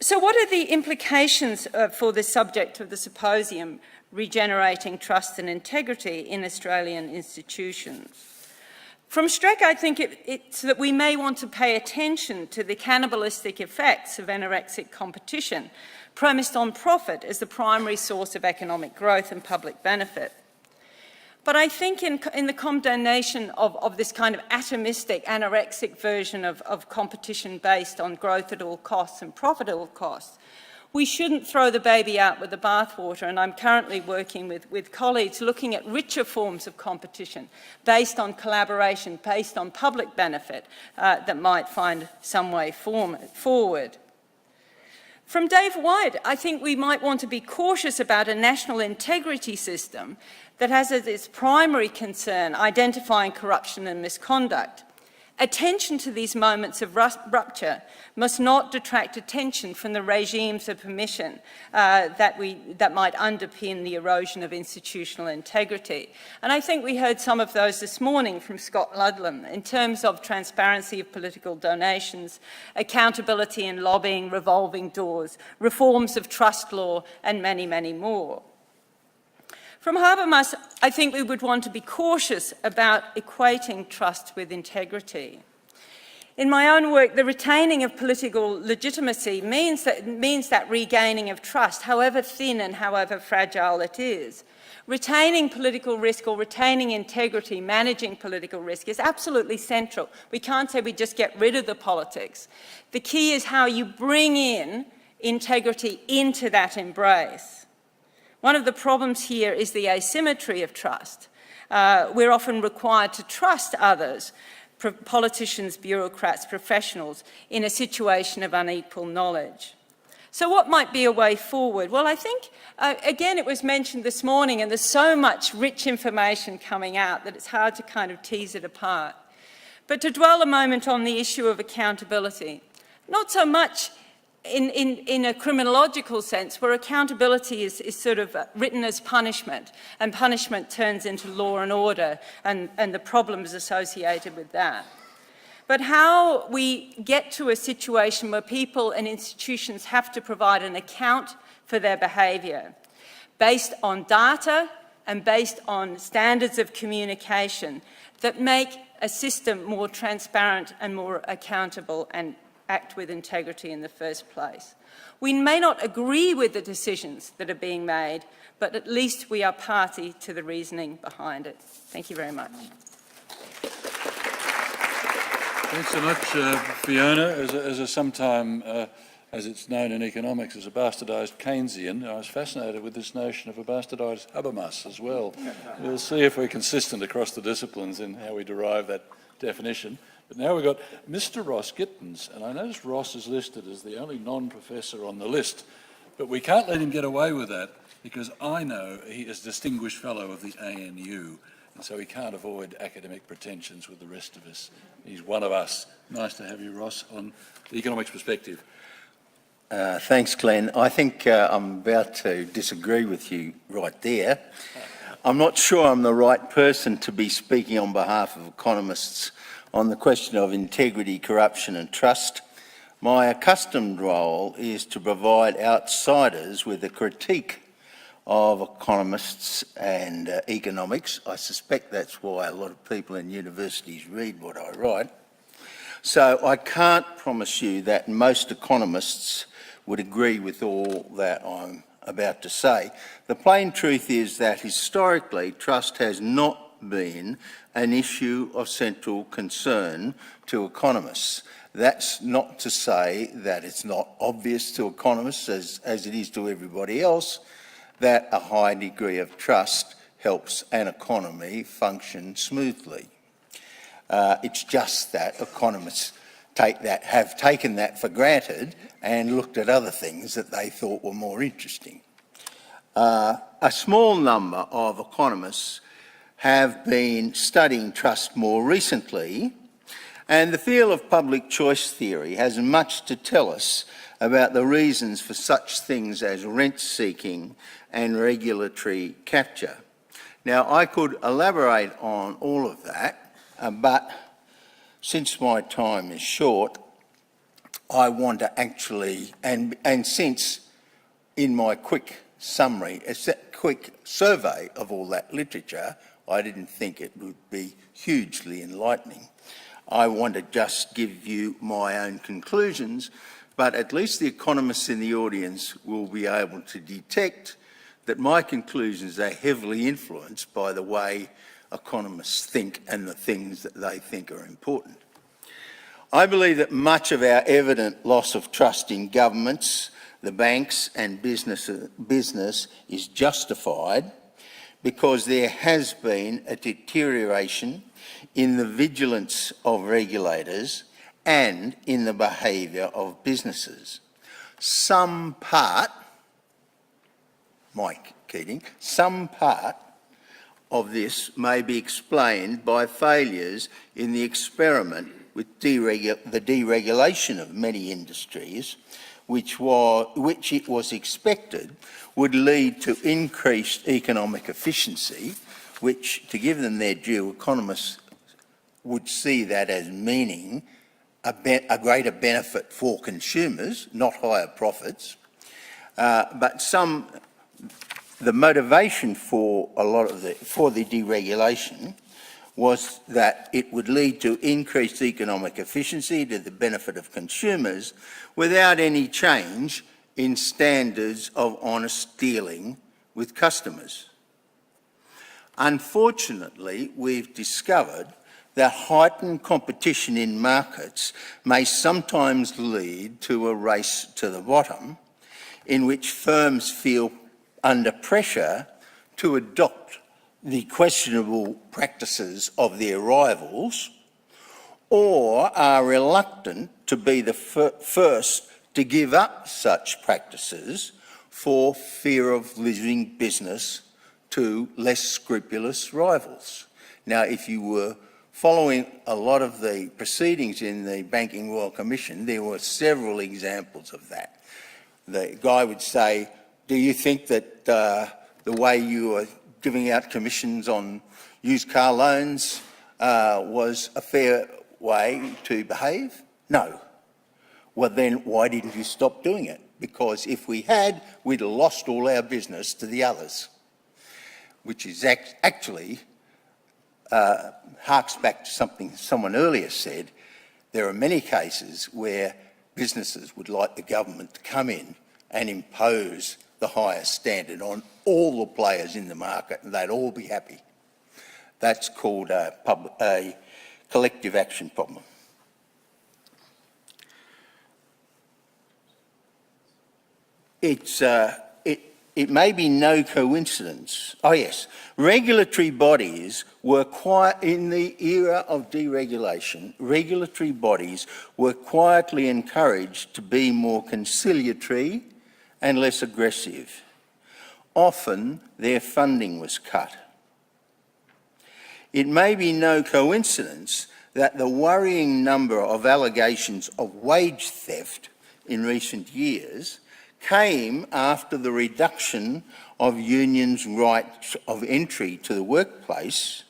So what are the implications for the subject of the symposium, regenerating trust and integrity in Australian institutions? From Streeck, I think it's that we may want to pay attention to the cannibalistic effects of anorexic competition, premised on profit as the primary source of economic growth and public benefit. But I think in the condemnation of this kind of atomistic, anorexic version of competition based on growth at all costs and profit at all costs, we shouldn't throw the baby out with the bathwater, and I'm currently working with colleagues looking at richer forms of competition based on collaboration, based on public benefit that might find some way forward. From Dave White, I think we might want to be cautious about a national integrity system that has as its primary concern identifying corruption and misconduct. Attention to these moments of rupture must not detract attention from the regimes of permission that might underpin the erosion of institutional integrity. And I think we heard some of those this morning from Scott Ludlam in terms of transparency of political donations, accountability in lobbying, revolving doors, reforms of trust law, and many, many more. From Habermas, I think we would want to be cautious about equating trust with integrity. In my own work, the retaining of political legitimacy means that regaining of trust, however thin and however fragile it is. Retaining political risk or retaining integrity, managing political risk is absolutely central. We can't say we just get rid of the politics. The key is how you bring in integrity into that embrace. One of the problems here is the asymmetry of trust. We're often required to trust others, politicians, bureaucrats, professionals, in a situation of unequal knowledge. So what might be a way forward? Well, I think, again, it was mentioned this morning, and there's so much rich information coming out that it's hard to kind of tease it apart. But to dwell a moment on the issue of accountability, not so much in a criminological sense, where accountability is sort of written as punishment, and punishment turns into law and order and the problems associated with that. But how we get to a situation where people and institutions have to provide an account for their behaviour, based on data and based on standards of communication that make a system more transparent and more accountable and act with integrity in the first place. We may not agree with the decisions that are being made, but at least we are party to the reasoning behind it. Thank you very much. Thanks so much, Fiona. As a sometime, as it's known in economics, as a bastardised Keynesian, I was fascinated with this notion of a bastardised Habermas as well. We'll see if we're consistent across the disciplines in how we derive that definition. But now we've got Mr. Ross Gittins, and I notice Ross is listed as the only non-professor on the list, but we can't let him get away with that because I know he is a distinguished fellow of the ANU, and so he can't avoid academic pretensions with the rest of us. He's one of us. Nice to have you, Ross, on the economics perspective. Thanks, Glenn. I think I'm about to disagree with you right there. I'm not sure I'm the right person to be speaking on behalf of economists on the question of integrity, corruption and trust. My accustomed role is to provide outsiders with a critique of economists and economics. I suspect that's why a lot of people in universities read what I write. So I can't promise you that most economists would agree with all that I'm about to say. The plain truth is that historically trust has not been an issue of central concern to economists. That's not to say that it's not obvious to economists, as it is to everybody else, that a high degree of trust helps an economy function smoothly. It's just that economists have taken that for granted and looked at other things that they thought were more interesting. A small number of economists have been studying trust more recently, and the field of public choice theory has much to tell us about the reasons for such things as rent-seeking and regulatory capture. Now, I could elaborate on all of that, but since my time is short, I want to actually, and since in my quick summary, a quick survey of all that literature, I didn't think it would be hugely enlightening. I want to just give you my own conclusions, but at least the economists in the audience will be able to detect that my conclusions are heavily influenced by the way economists think and the things that they think are important. I believe that much of our evident loss of trust in governments, the banks and business is justified because there has been a deterioration in the vigilance of regulators and in the behaviour of businesses. Some part of this may be explained by failures in the experiment with the deregulation of many industries, which it was expected would lead to increased economic efficiency, which, to give them their due, economists would see that as meaning a greater benefit for consumers, not higher profits. But the motivation for the deregulation was that it would lead to increased economic efficiency to the benefit of consumers without any change in standards of honest dealing with customers. Unfortunately, we've discovered that heightened competition in markets may sometimes lead to a race to the bottom, in which firms feel under pressure to adopt the questionable practices of their rivals, or are reluctant to be the first to give up such practices for fear of losing business to less scrupulous rivals. Now, if you were following a lot of the proceedings in the Banking Royal Commission, there were several examples of that. The guy would say, do you think that the way you are giving out commissions on used car loans was a fair way to behave? No. Well, then why didn't you stop doing it? Because if we had, we'd have lost all our business to the others, which is actually harks back to something someone earlier said. There are many cases where businesses would like the government to come in and impose the highest standard on all the players in the market and they'd all be happy. That's called a collective action problem. It may be no coincidence. Oh yes, regulatory bodies were in the era of deregulation, regulatory bodies were quietly encouraged to be more conciliatory and less aggressive. Often their funding was cut. It may be no coincidence that the worrying number of allegations of wage theft in recent years came after the reduction of unions' rights of entry to the workplace,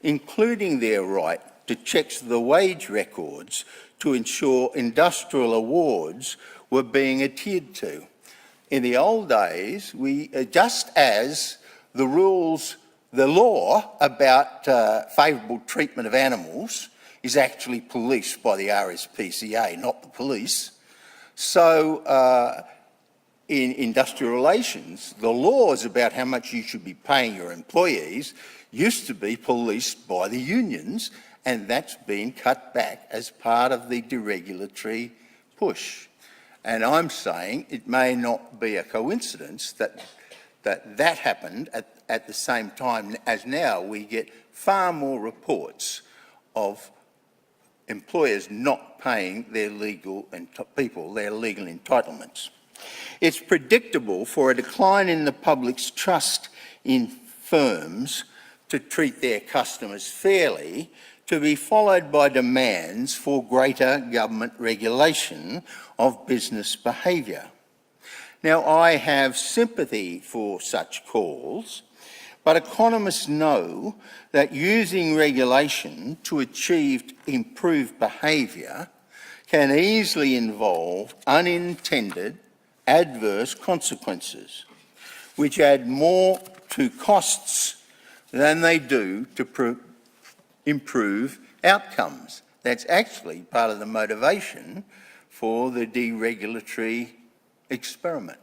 including their right to check the wage records to ensure industrial awards were being adhered to. In the old days, just as the law about favourable treatment of animals is actually policed by the RSPCA, not the police, so in industrial relations, the laws about how much you should be paying your employees used to be policed by the unions, and that's been cut back as part of the deregulatory push. And I'm saying it may not be a coincidence that happened at the same time as now we get far more reports of employers not paying their legal entitlements. It's predictable for a decline in the public's trust in firms to treat their customers fairly to be followed by demands for greater government regulation of business behaviour. Now, I have sympathy for such calls, but economists know that using regulation to achieve improved behaviour can easily involve unintended adverse consequences, which add more to costs than they do to improve outcomes. That's actually part of the motivation for the deregulatory experiment.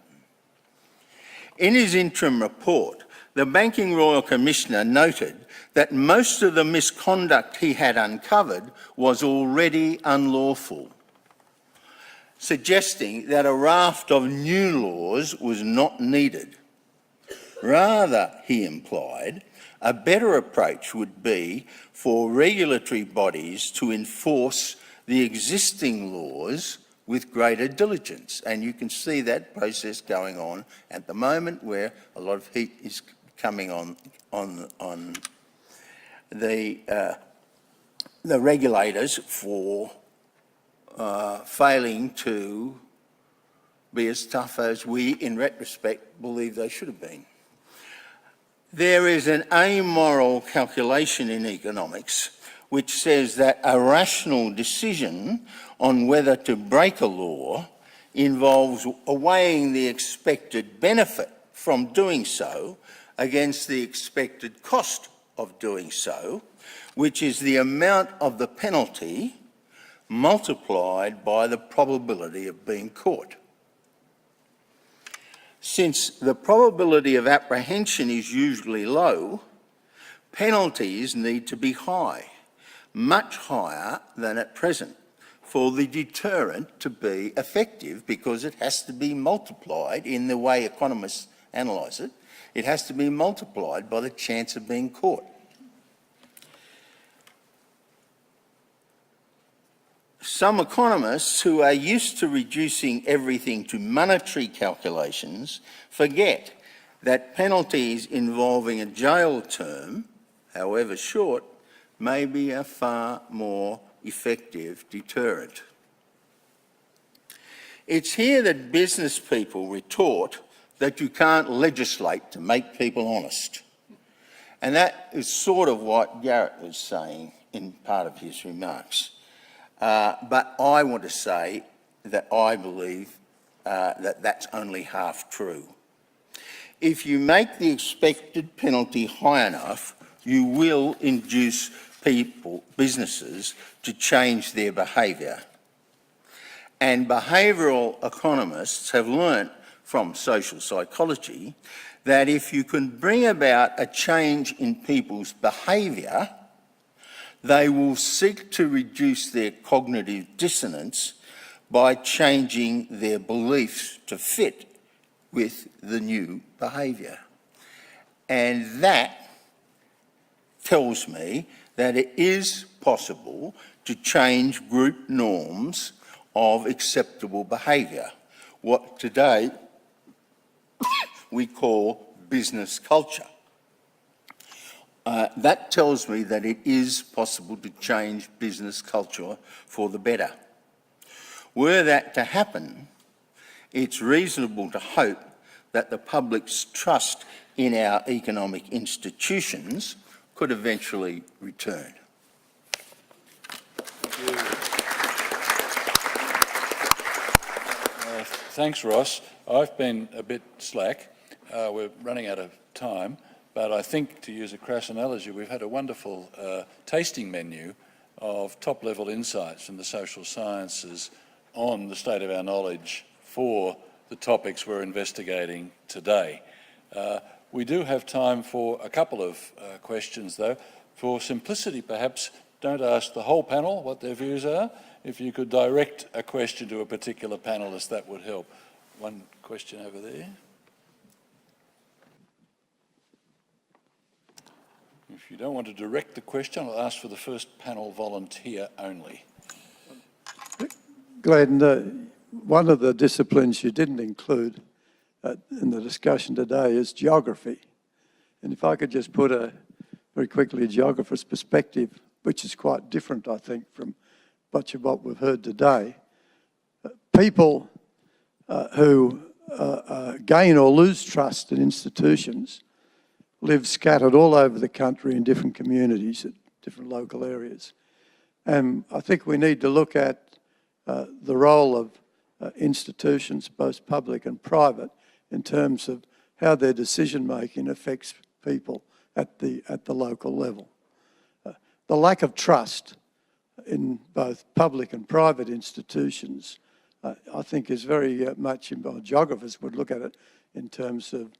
In his interim report, the Banking Royal Commissioner noted that most of the misconduct he had uncovered was already unlawful, suggesting that a raft of new laws was not needed. Rather, he implied, a better approach would be for regulatory bodies to enforce the existing laws with greater diligence. And you can see that process going on at the moment, where a lot of heat is coming on the regulators for failing to be as tough as we, in retrospect, believe they should have been. There is an amoral calculation in economics which says that a rational decision on whether to break a law involves weighing the expected benefit from doing so against the expected cost of doing so, which is the amount of the penalty multiplied by the probability of being caught. Since the probability of apprehension is usually low, penalties need to be high, much higher than at present, for the deterrent to be effective, because it has to be multiplied in the way economists analyse it. It has to be multiplied by the chance of being caught. Some economists who are used to reducing everything to monetary calculations forget that penalties involving a jail term, however short, may be a far more effective deterrent. It's here that business people retort that you can't legislate to make people honest. And that is sort of what Garrett was saying in part of his remarks. But I want to say that I believe that that's only half true. If you make the expected penalty high enough, you will induce businesses to change their behaviour. And behavioural economists have learnt from social psychology that if you can bring about a change in people's behaviour, they will seek to reduce their cognitive dissonance by changing their beliefs to fit with the new behaviour. And that tells me that it is possible to change group norms of acceptable behaviour, what today we call business culture. That tells me that it is possible to change business culture for the better. Were that to happen, it's reasonable to hope that the public's trust in our economic institutions could eventually return. Thanks, Ross. I've been a bit slack. We're running out of time, but I think, to use a crass analogy, we've had a wonderful tasting menu of top-level insights from the social sciences on the state of our knowledge for the topics we're investigating today. We do have time for a couple of questions, though. For simplicity, perhaps, don't ask the whole panel what their views are. If you could direct a question to a particular panellist, that would help. One question over there. If you don't want to direct the question, I'll ask for the first panel volunteer only. Glenn, one of the disciplines you didn't include in the discussion today is geography. And if I could just put very quickly a geographer's perspective, which is quite different, I think, from much of what we've heard today. People who gain or lose trust in institutions live scattered all over the country in different communities at different local areas. And I think we need to look at the role of institutions, both public and private, in terms of how their decision-making affects people at the local level. The lack of trust in both public and private institutions, I think is very much, geographers would look at it in terms of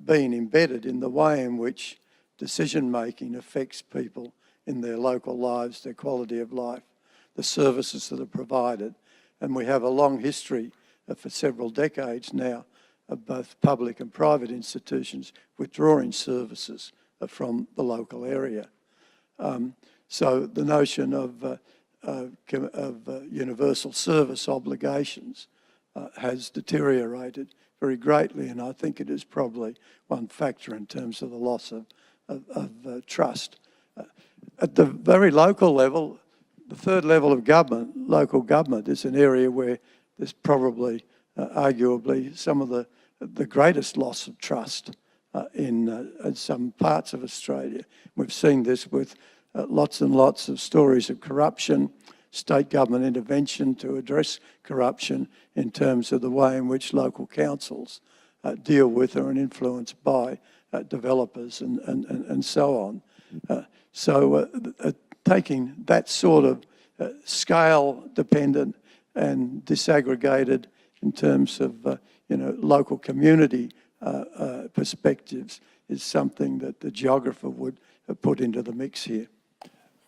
being embedded in the way in which decision-making affects people in their local lives, their quality of life, the services that are provided. And we have a long history for several decades now of both public and private institutions withdrawing services from the local area. So the notion of universal service obligations has deteriorated very greatly, and I think it is probably one factor in terms of the loss of trust. At the very local level, the third level of government, local government, is an area where there's probably, arguably, some of the greatest loss of trust in some parts of Australia. We've seen this with lots and lots of stories of corruption, state government intervention to address corruption in terms of the way in which local councils deal with or are influenced by developers and so on. Taking that sort of scale-dependent and disaggregated in terms of local community perspectives is something that the geographer would put into the mix here.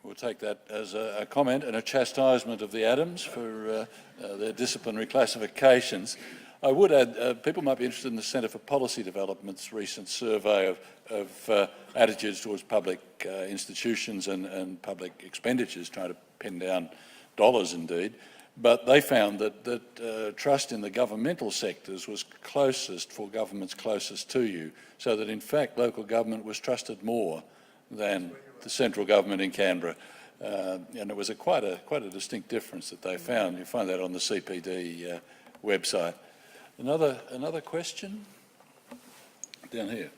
We'll take that as a comment and a chastisement of the Adams for their disciplinary classifications. I would add, people might be interested in the Centre for Policy Development's recent survey of attitudes towards public institutions and public expenditures, trying to pin down dollars indeed. But they found that trust in the governmental sectors was closest for governments closest to you, so that in fact local government was trusted more than the central government in Canberra. And it was quite a distinct difference that they found. You find that on the CPD website. Another question? Down here.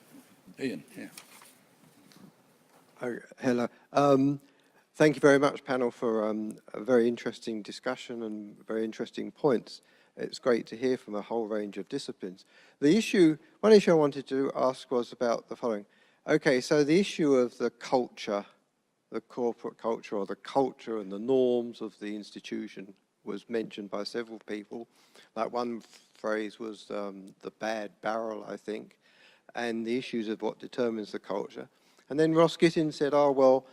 Ian, yeah. Oh, hello. Thank you very much, panel, for a very interesting discussion and very interesting points. It's great to hear from a whole range of disciplines. One issue I wanted to ask was about the following. Okay, so the issue of the culture, the corporate culture, or the culture and the norms of the institution was mentioned by several people. Like one phrase was the bad barrel, I think. and the issues of what determines the culture. And then Ross Gittins said, oh, well,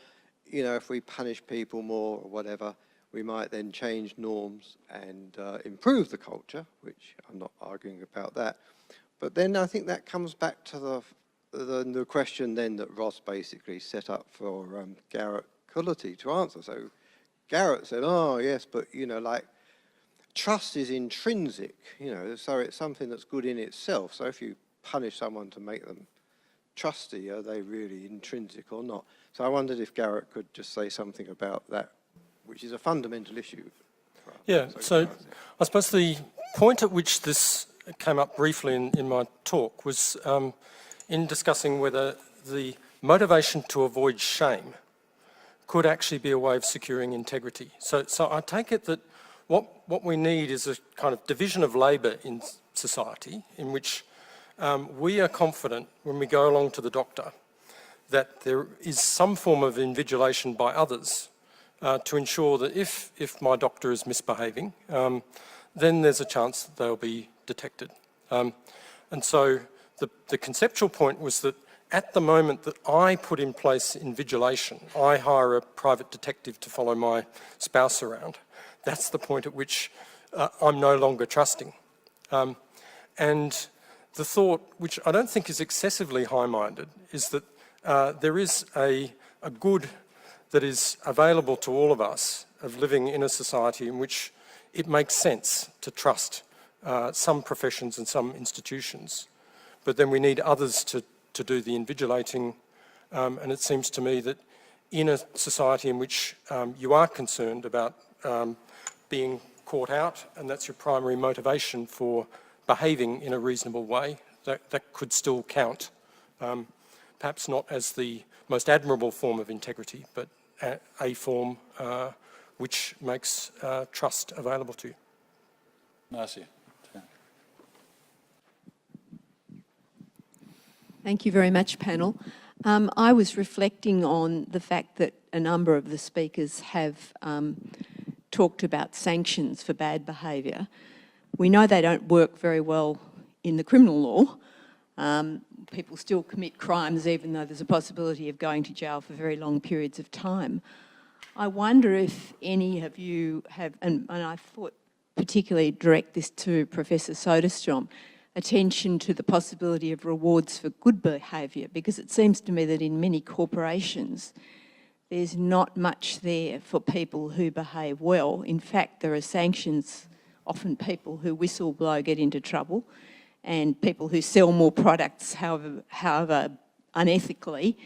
you know, if we punish people more or whatever, we might then change norms and improve the culture, which I'm not arguing about that. But then I think that comes back to the question then that Ross basically set up for Garrett Cullit to answer. So Garrett said, oh, yes, but, you know, like, trust is intrinsic, you know, so it's something that's good in itself. So if you punish someone to make them trusty, are they really intrinsic or not? So I wondered if Garrett could just say something about that, which is a fundamental issue. Yeah, so I suppose the point at which this came up briefly in my talk was in discussing whether the motivation to avoid shame could actually be a way of securing integrity. So I take it that what we need is a kind of division of labour in society in which we are confident when we go along to the doctor that there is some form of invigilation by others to ensure that if my doctor is misbehaving, then there's a chance that they'll be detected. And so the conceptual point was that at the moment that I put in place invigilation, I hire a private detective to follow my spouse around. That's the point at which I'm no longer trusting. And the thought, which I don't think is excessively high-minded, is that there is a good that is available to all of us of living in a society in which it makes sense to trust some professions and some institutions. But then we need others to do the invigilating. And it seems to me that in a society in which you are concerned about being caught out, and that's your primary motivation for behaving in a reasonable way, that could still count. Perhaps not as the most admirable form of integrity, but a form which makes trust available to you. Marcia. Thank you very much, panel. I was reflecting on the fact that a number of the speakers have talked about sanctions for bad behaviour. We know they don't work very well in the criminal law. People still commit crimes even though there's a possibility of going to jail for very long periods of time. I wonder if any of you have, and I thought particularly direct this to Professor Soderstrom, attention to the possibility of rewards for good behaviour, because it seems to me that in many corporations there's not much there for people who behave well. In fact, there are sanctions. Often people who whistleblow get into trouble, and people who sell more products, however unethically,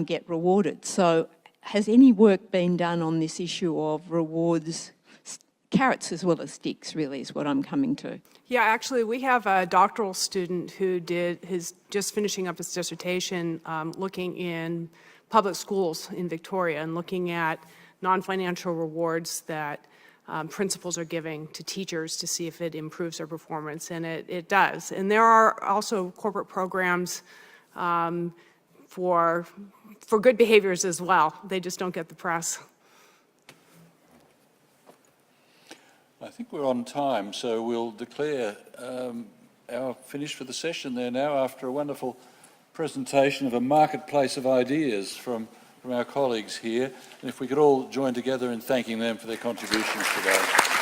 get rewarded. So has any work been done on this issue of rewards, carrots as well as sticks, really, is what I'm coming to? Yeah, actually, we have a doctoral student who is just finishing up his dissertation looking in public schools in Victoria and looking at non-financial rewards that principals are giving to teachers to see if it improves their performance, and it does. And there are also corporate programs for good behaviors as well. They just don't get the press. I think we're on time, so we'll declare our finish for the session there now after a wonderful presentation of a marketplace of ideas from our colleagues here. And if we could all join together in thanking them for their contributions today.